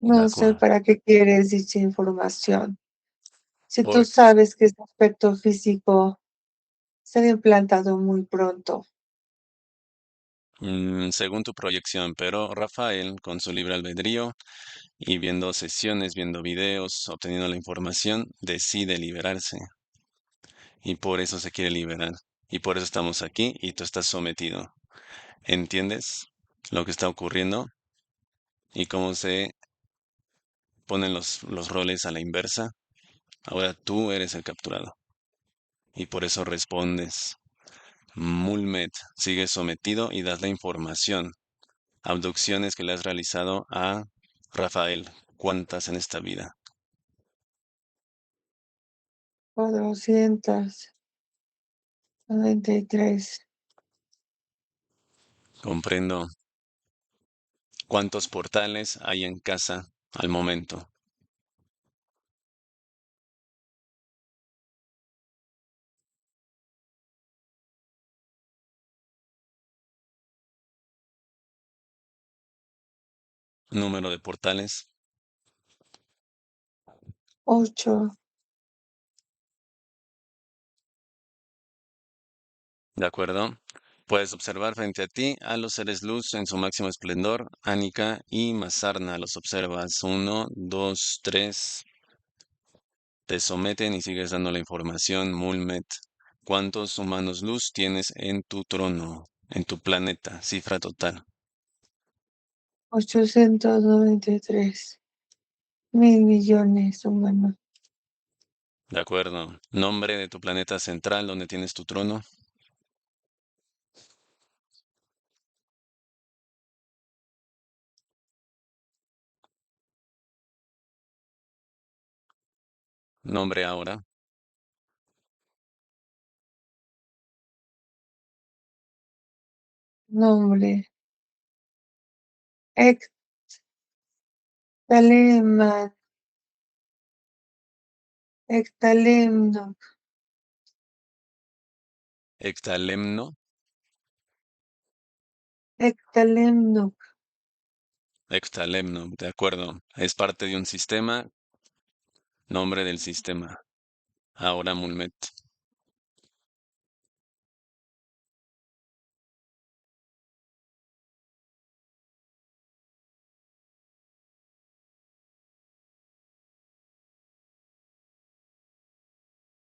De No sé acuerdo. para qué quieres dicha información. Si tú Por, sabes que ese aspecto físico será implantado muy pronto. según tu proyección, pero Rafael, con su libre albedrío y viendo sesiones, viendo videos, obteniendo la información, decide liberarse. Y por eso se quiere liberar. Y por eso estamos aquí y tú estás sometido. ¿Entiendes lo que está ocurriendo y cómo se ponen los roles a la inversa? Ahora tú eres el capturado. Y por eso respondes. Mulmet sigue sometido y das la información. Abducciones que le has realizado a Rafael. ¿Cuántas en esta vida? 493. Comprendo. ¿Cuántos portales hay en casa al momento? Número de portales. 8. ¿De acuerdo? Puedes observar frente a ti a los seres luz en su máximo esplendor. Anika y Masarna los observas. Uno, dos, tres. Te someten y sigues dando la información. Mulmet. ¿Cuántos humanos luz tienes en tu trono, en tu planeta? Cifra total. 893 mil millones humanos. De acuerdo. Nombre de tu planeta central donde tienes tu trono. Nombre ahora. Nombre. Ectaleman. Ectalemno. Ectalemno. Ectalemno. Ectalemno. De acuerdo. Es parte de un sistema. Nombre del sistema. Ahora Mulmet.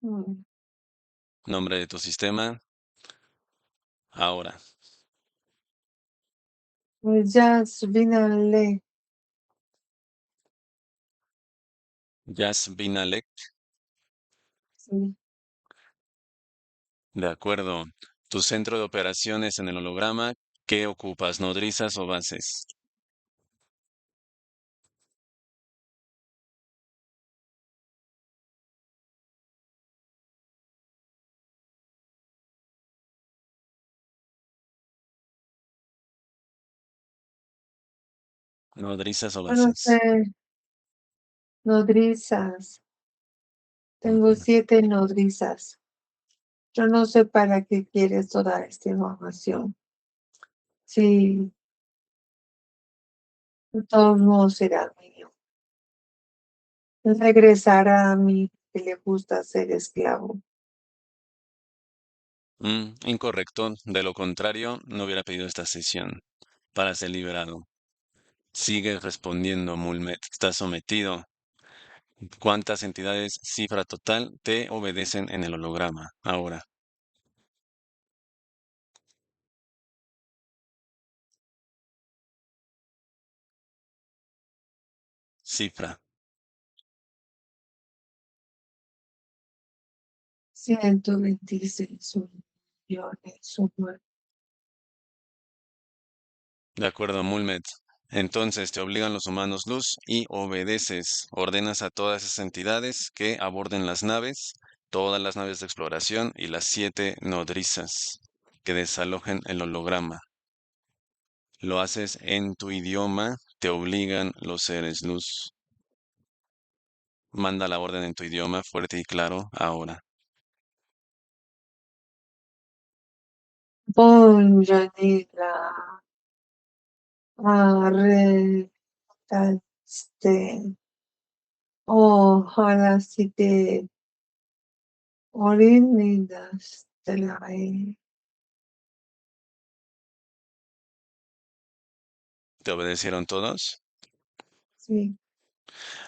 Mm. Nombre de tu sistema. Ahora. Jazz Vinale. Yasmin Alec, Sí. de acuerdo. Tu centro de operaciones en el holograma, ¿qué ocupas? ¿Nodrizas o bases? ¿Nodrizas o Yo no bases? sé, nodrizas. Tengo Ujú. 7 nodrizas. Yo no sé para qué quieres toda esta información. Sí, de todos modos será mío. Regresará a mí que le gusta ser esclavo. Incorrecto. De lo contrario, no hubiera pedido esta sesión para ser liberado. Sigues respondiendo, Mulmet. Estás sometido. ¿Cuántas entidades, cifra total, te obedecen en el holograma ahora? Cifra. 126 millones. De acuerdo, Mulmet. Entonces te obligan los humanos luz y obedeces. Ordenas a todas esas entidades que aborden las naves, todas las naves de exploración y las 7 nodrizas que desalojen el holograma. Lo haces en tu idioma, te obligan los seres luz. Manda la orden en tu idioma fuerte y claro ahora. Bonjanila. Arrestaste. Ojalá si te orinas de la ¿Te obedecieron todos? sí,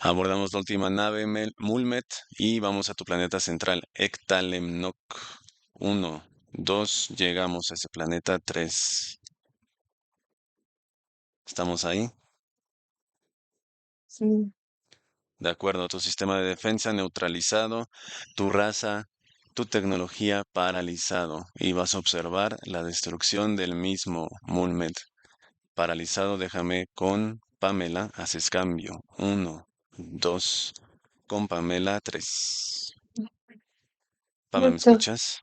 Abordamos la última nave, Mulmet, y vamos a tu planeta central, Ektalemnok. 1, 2, llegamos a ese planeta. 3. ¿Estamos ahí? sí. De acuerdo, tu sistema de defensa neutralizado, tu raza, tu tecnología paralizado. Y vas a observar la destrucción del mismo, Mulmet. Paralizado, déjame con Pamela, haces cambio. 1, 2, con Pamela. 3. Pamela, ¿me Neto, escuchas?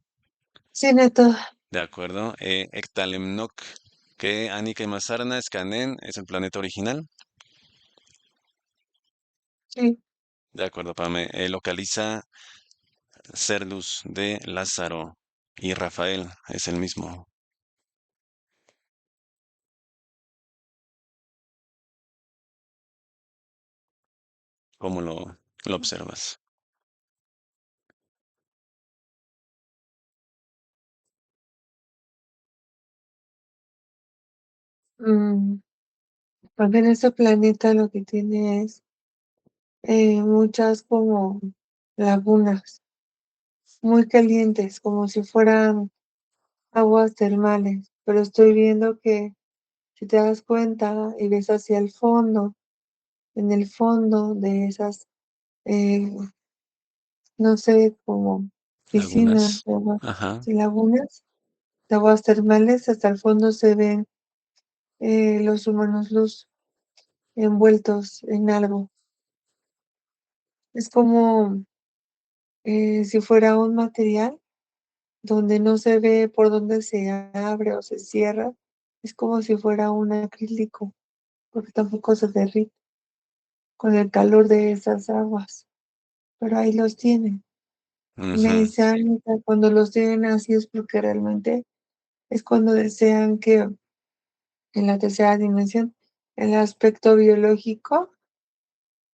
sí, Neto, De acuerdo. Ektalemnok, que Anika y Masarna escaneen, es el planeta original. sí. De acuerdo, Pame. Localiza Cerdus de Lázaro y Rafael, es el mismo. ¿Cómo lo observas? Mm, porque en este planeta lo que tiene es muchas como lagunas muy calientes, como si fueran aguas termales, pero estoy viendo que si te das cuenta y ves hacia el fondo, en el fondo de esas, eh, no sé, como piscinas Lagunas. de aguas, Ajá. sí, lagunas de aguas termales, hasta el fondo se ven los humanos luz envueltos en algo. Es como si fuera un material donde no se ve por dónde se abre o se cierra. Es como si fuera un acrílico, porque tampoco se derrite con el calor de esas aguas, pero ahí los tienen. Y me Ujú. dice Anita, cuando los tienen así es porque realmente es cuando desean que en la tercera dimensión el aspecto biológico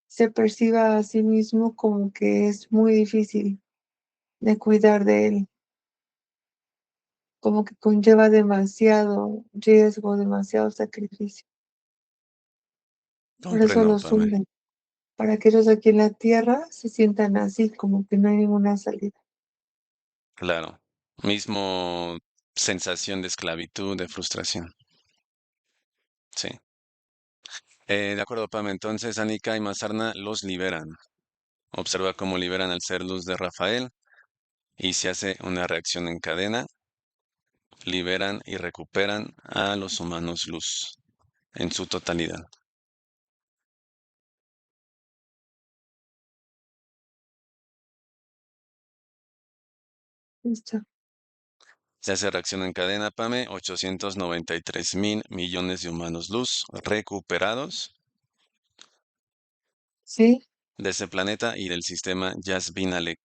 se perciba a sí mismo como que es muy difícil de cuidar de él, como que conlleva demasiado riesgo, demasiado sacrificio. Por eso Comprendo, los Pame. hunden, para que ellos aquí en la tierra se sientan así, como que no hay ninguna salida. Claro. Mismo sensación de esclavitud, de frustración. Sí. De acuerdo, Pame. Entonces, Anika y Masarna los liberan. Observa cómo liberan al ser luz de Rafael y se hace una reacción en cadena. Liberan y recuperan a los humanos luz en su totalidad. Listo. Se hace reacción en cadena, Pame, 893.000 millones de humanos luz recuperados Sí, de ese planeta y del sistema Yasmin-Alec.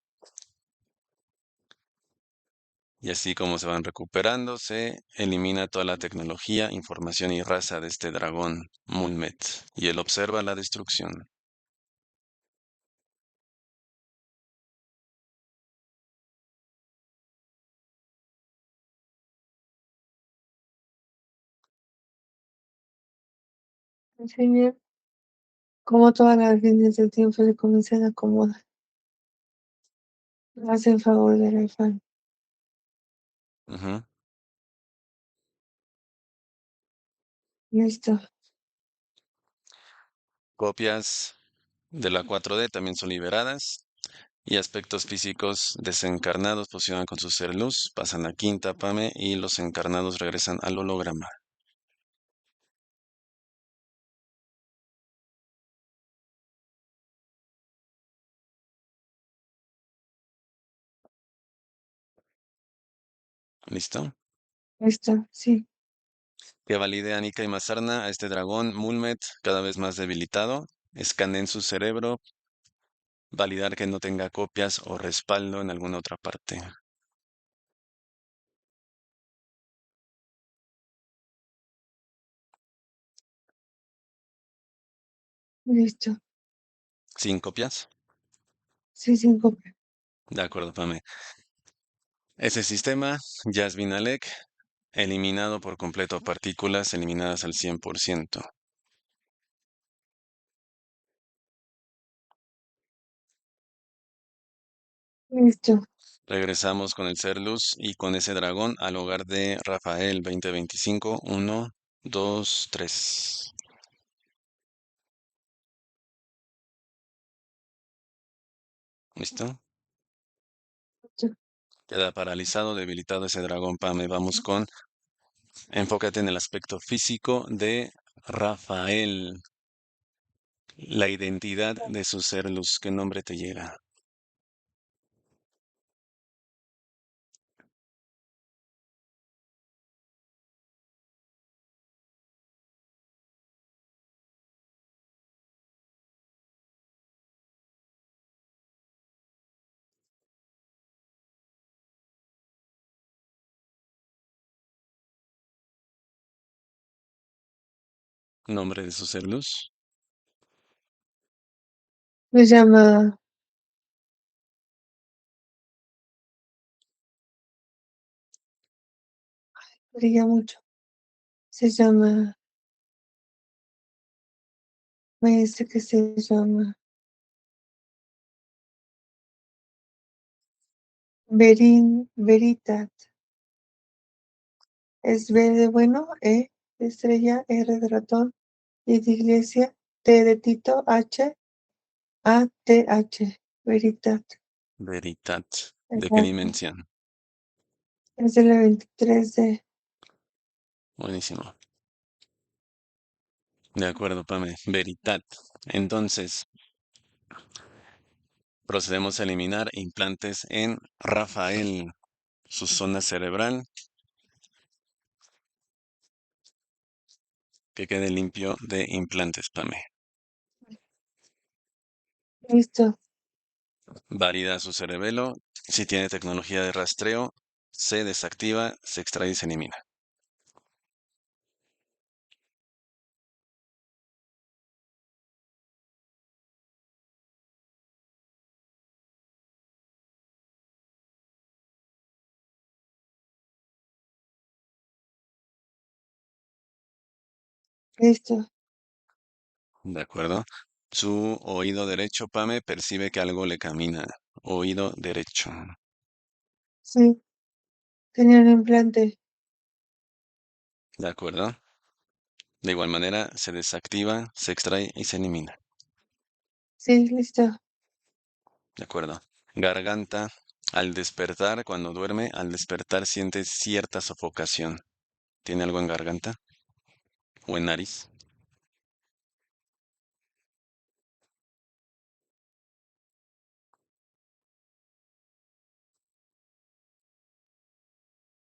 Y así como se van recuperando, se elimina toda la tecnología, información y raza de este dragón Mulmet. Y él observa la destrucción. enseñar cómo todas las líneas del tiempo se comienzan a acomodar. Hacen favor de Rafael. Ujú. Listo. Copias de la 4D también son liberadas. Y aspectos físicos desencarnados fusionan con su ser luz, pasan a quinta, Pame, y los encarnados regresan al holograma. ¿Listo? Listo, sí. Que valide a Nika y Mazarna a este dragón Mulmet cada vez más debilitado. Escaneen su cerebro. Validar que no tenga copias o respaldo en alguna otra parte. Listo. ¿Sin copias? Sí, sin copia. De acuerdo, Pame. Ese sistema, Yasmin Alec, eliminado por completo partículas eliminadas al 100%. Listo. Regresamos con el ser luz y con ese dragón al hogar de Rafael 2025. 1, 2, 3. ¿Listo? Listo. Queda paralizado, debilitado ese dragón, Pame. Vamos con, enfócate en el aspecto físico de Rafael, la identidad de su ser luz. ¿Qué nombre te llega? ¿Nombre de su ser luz? Me llama, brilla mucho. Se llama, me dice que se llama Veritat. Es B de bueno, E de estrella, R de ratón, I de iglesia, T de Tito, H, A, T, H. Veritat. Veritat. ¿De qué Exacto. dimensión? Es de la 23 de. Buenísimo. De acuerdo, Pame. Veritat. Entonces, procedemos a eliminar implantes en Rafael, su zona cerebral, que quede limpio de implantes, Pame. Listo. Valida su cerebelo. Si tiene tecnología de rastreo, se desactiva, se extrae y se elimina. Listo. ¿De acuerdo? Su oído derecho, Pame, percibe que algo le camina. Oído derecho. Sí. Tenía un implante. ¿De acuerdo? De igual manera, se desactiva, se extrae y se elimina. Sí, listo. De acuerdo. Garganta. Al despertar, cuando duerme, al despertar siente cierta sofocación. ¿Tiene algo en garganta o en nariz?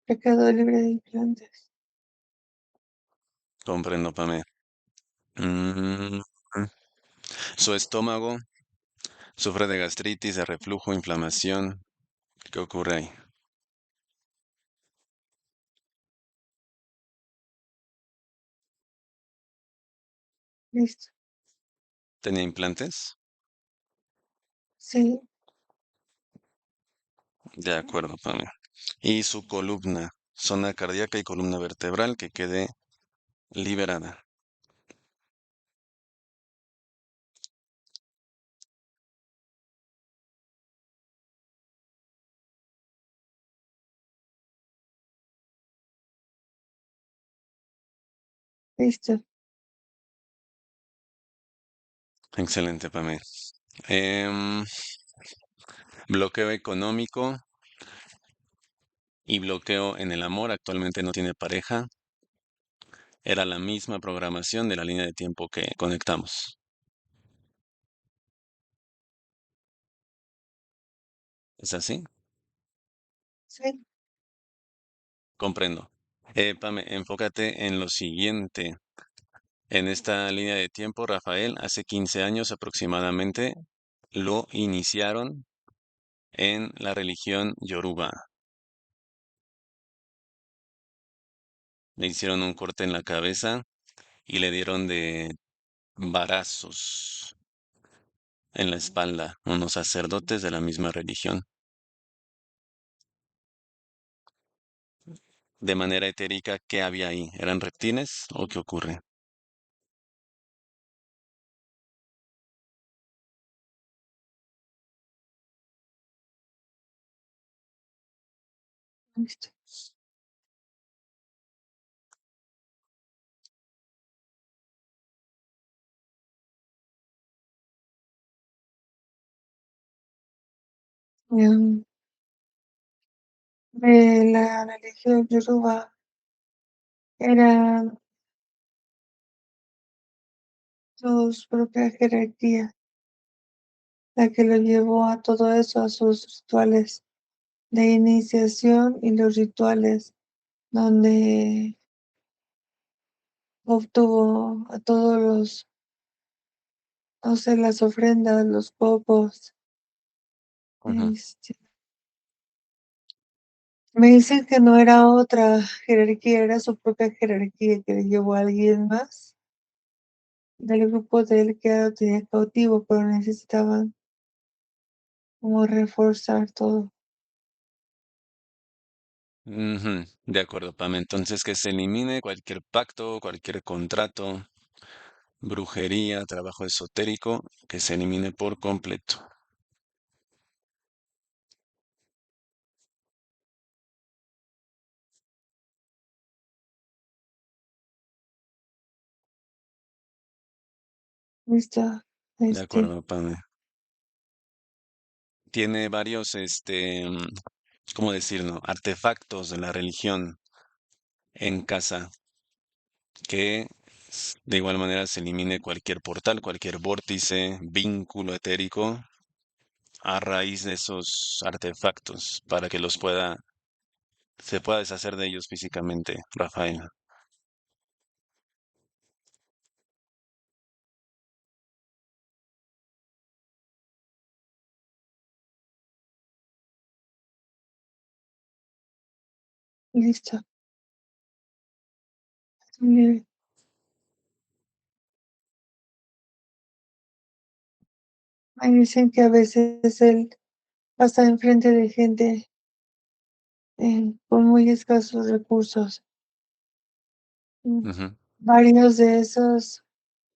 que quedó libre de implantes. Comprendo, Pame. Mm, Su estómago sufre de gastritis, de reflujo, inflamación. ¿Qué ocurre ahí? Listo. ¿Tenía implantes? Sí, De acuerdo, Pame. Y su columna, zona cardíaca y columna vertebral que quede liberada. listo. Excelente, Pame. Em, Bloqueo económico y bloqueo en el amor. Actualmente no tiene pareja. Era la misma programación de la línea de tiempo que conectamos. ¿Es así? Sí, Comprendo. Pame, enfócate en lo siguiente. En esta línea de tiempo, Rafael, hace 15 años aproximadamente, lo iniciaron en la religión Yoruba. Le hicieron un corte en la cabeza y le dieron de varazos en la espalda unos sacerdotes de la misma religión. De manera etérica, ¿qué había ahí? ¿Eran reptiles o qué ocurre? listo. Em, De la religión Yoruba era su propia jerarquía la que lo llevó a todo eso, a sus rituales de iniciación y los rituales donde obtuvo a todos los, no sé, las ofrendas, los copos. Ujú. Me dicen que no era otra jerarquía, era su propia jerarquía que le llevó a alguien más del grupo de él que ya lo tenía cautivo, pero necesitaban como reforzar todo. Ujú. De acuerdo, Pam. Entonces que se elimine cualquier pacto, cualquier contrato, brujería, trabajo esotérico, que se elimine por completo. Listo, De este, acuerdo, Pam. Tiene varios, ¿cómo decirlo? Artefactos de la religión en casa que de igual manera se elimine cualquier portal, cualquier vórtice, vínculo etérico a raíz de esos artefactos para que se pueda deshacer de ellos físicamente, Rafael. listo. Me me dicen que a veces él pasa enfrente de gente con muy escasos recursos. Mm, Ujú. Varios de esas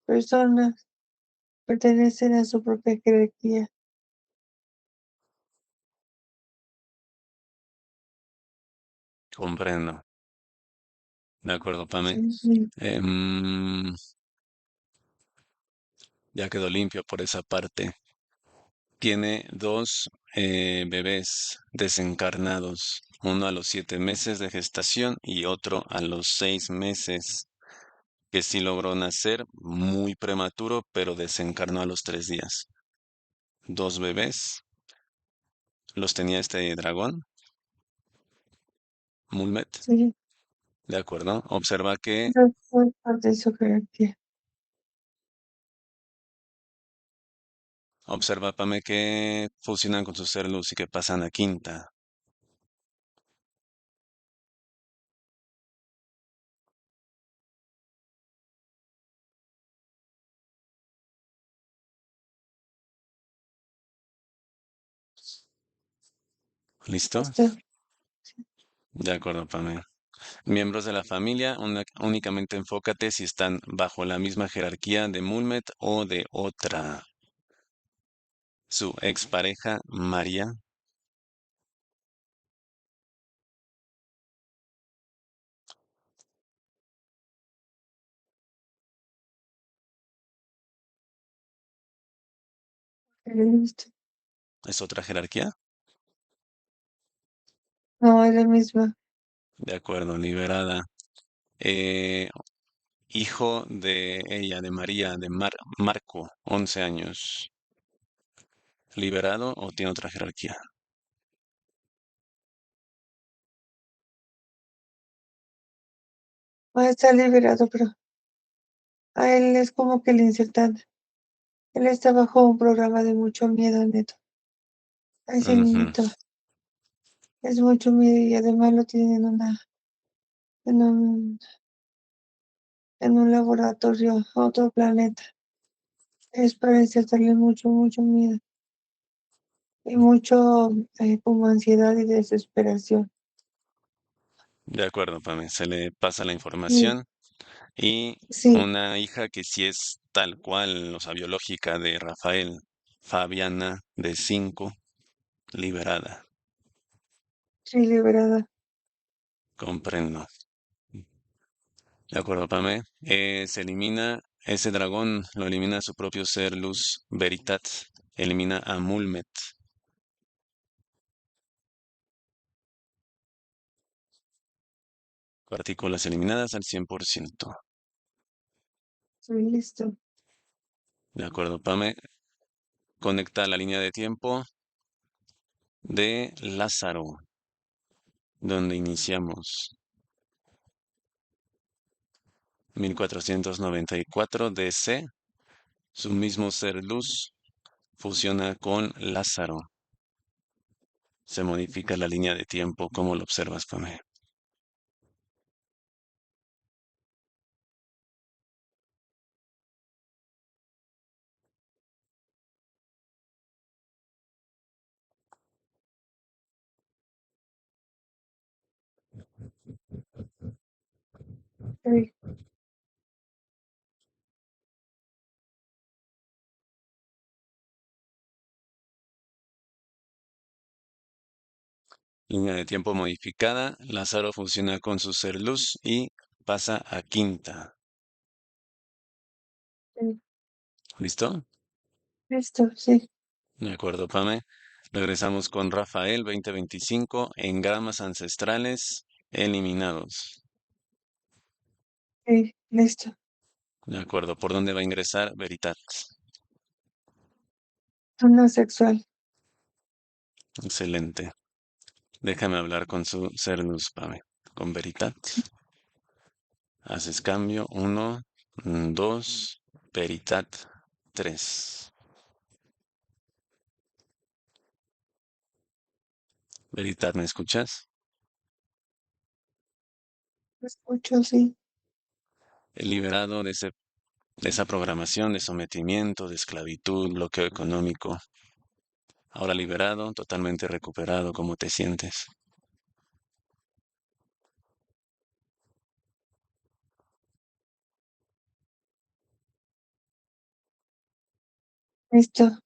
personas pertenecen a su propia jerarquía. Comprendo. De acuerdo, Pame. Sí, Em, ya quedó limpio por esa parte. Tiene dos bebés desencarnados, uno a los 7 meses de gestación y otro a los 6 meses, que sí logró nacer muy prematuro, pero desencarnó a los 3 días. Dos bebés los tenía este dragón, Mulmet. Sí, De acuerdo. Observa que, eso fue parte de su jerarquía. observa, Pame, que fusionan con su ser luz y que pasan a quinta. ¿Listo? Esto, De acuerdo, Pame. Miembros de la familia, únicamente enfócate si están bajo la misma jerarquía de Mulmet o de otra. Su expareja, María, listo. es otra jerarquía. No, es la misma. De acuerdo, liberada. Eh, hijo de ella, de María, de Marco, 11 años. ¿Liberado o tiene otra jerarquía? Va a estar liberado, pero a él es como que le insertan. Él está bajo un programa de mucho miedo, neto. A ese Ujú. niñito es mucho miedo y además lo tienen en un, en un laboratorio, a otro planeta. Es para insertarle mucho, mucho miedo y mucho como ansiedad y desesperación. De acuerdo, Pame. Se le pasa la Y información. Y sí, una hija que sí es tal cual, o sea, biológica de Rafael, Fabiana, de 5, liberada. sí, liberada. Comprendo. De acuerdo, Pame. Se elimina ese dragón, lo elimina su propio ser, Luz Veritat. Elimina a Mulmet. Partículas eliminadas al 100%. Sí, listo. De acuerdo, Pame. Conecta la línea de tiempo de Lázaro, donde iniciamos. 1494 DC. Su mismo ser luz fusiona con Lázaro. Se modifica la línea de tiempo. ¿Cómo lo observas, Pame? Sí, Línea de tiempo modificada. Lázaro fusiona con su ser luz y pasa a quinta. sí, ¿Listo? listo, sí, De acuerdo, Pame. Regresamos con Rafael 2025 en gramas ancestrales eliminados. sí, listo. De acuerdo. ¿Por dónde va a ingresar Veritat? Zona sexual. Excelente. Déjame hablar con su ser luz, Pame. Con Veritat. Haces cambio. Uno, dos, Veritat, tres. Veritat, ¿me escuchas? Escucho, sí. He liberado de esa programación de sometimiento, de esclavitud, bloqueo económico. Ahora liberado, totalmente recuperado, ¿cómo te sientes? Listo.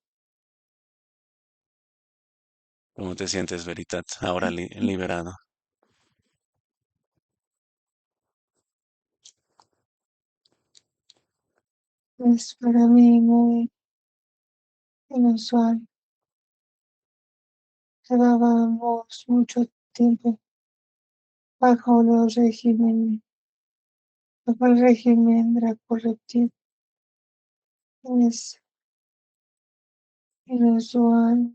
¿Cómo te sientes, Veritat? Ahora liberado. Es para mí muy inusual. llevábamos mucho tiempo bajo bajo el régimen dracorreptil. Es inusual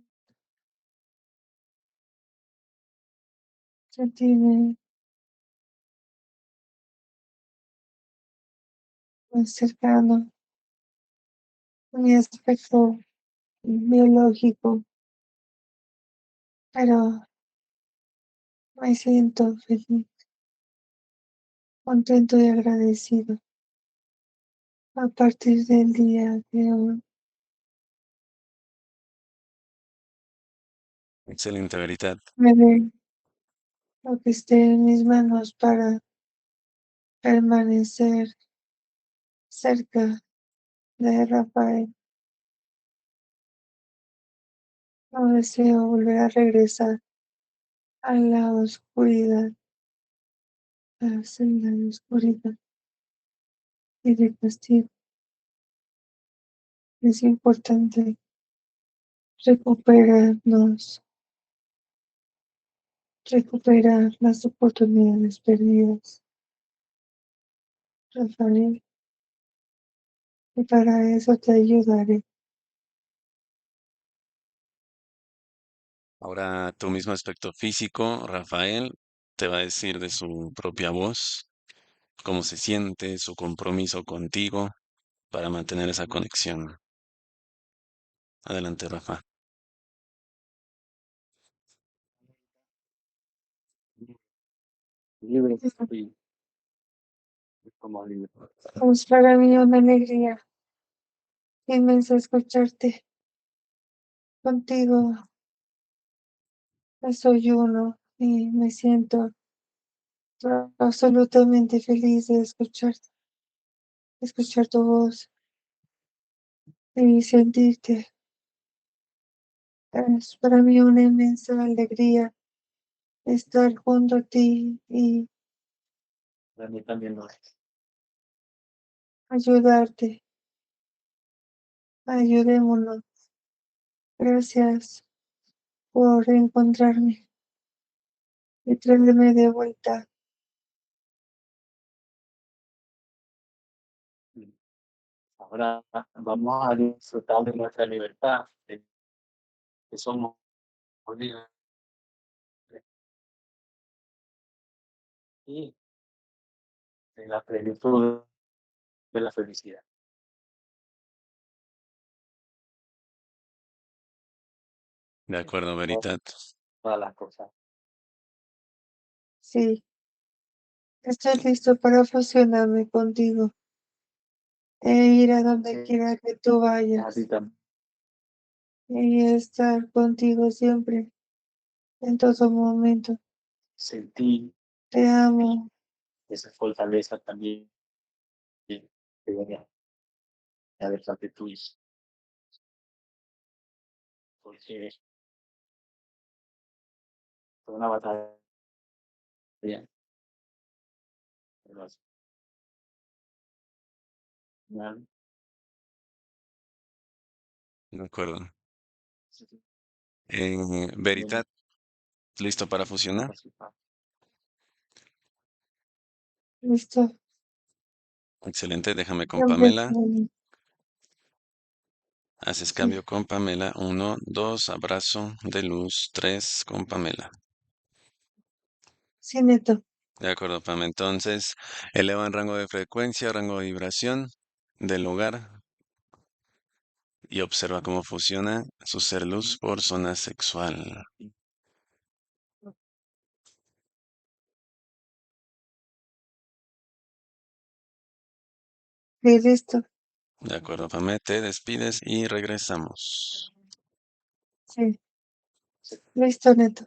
sentirme muy cercano a mi aspecto biológico, pero me siento feliz, contento y agradecido a partir del día de hoy. Excelente, Veritat. Haré lo que esté en mis manos para permanecer cerca de Rafael. No deseo volver a regresar a la oscuridad, a la senda de oscuridad y de castigo. Es importante recuperarnos, recuperar las oportunidades perdidas, Rafael, y para eso te ayudaré. Ahora tu mismo aspecto físico, Rafael, te va a decir de su propia voz cómo se siente, su compromiso contigo para mantener esa conexión. Adelante, Rafa. Libre y como libre. Es para mí una alegría inmensa escucharte. Contigo soy uno y me siento absolutamente feliz de escuchar tu voz y sentirte. Es para mí una inmensa alegría estar junto a ti y Para mí también lo es. ayudarte. Ayudémonos. Gracias por encontrarme y traerme de vuelta. Ahora vamos a disfrutar de nuestra libertad, de que somos libres y de la plenitud de la felicidad. De acuerdo, Veritat. Todas las cosas. Sí, estoy listo para fusionarme contigo e ir a donde quiera que tú vayas Así también y estar contigo siempre, en todo momento. sentí Te amo. esa fortaleza también que venía a ver ante tuyo, porque fue una batalla. Pero al final, De acuerdo. sí, bien, Veritat, ¿listo para fusionar? Listo. Excelente, déjame con Siempre Pamela. con- Haces Sí, cambio con Pamela. Uno, dos, abrazo de luz. Tres, con Pamela. sí, Neto. De acuerdo, Pam. Entonces, eleva el rango de frecuencia, rango de vibración del hogar y observa cómo fusiona su ser luz por zona sexual. Sí, listo. De acuerdo, Pam. Te despides y regresamos. Sí, listo, Neto.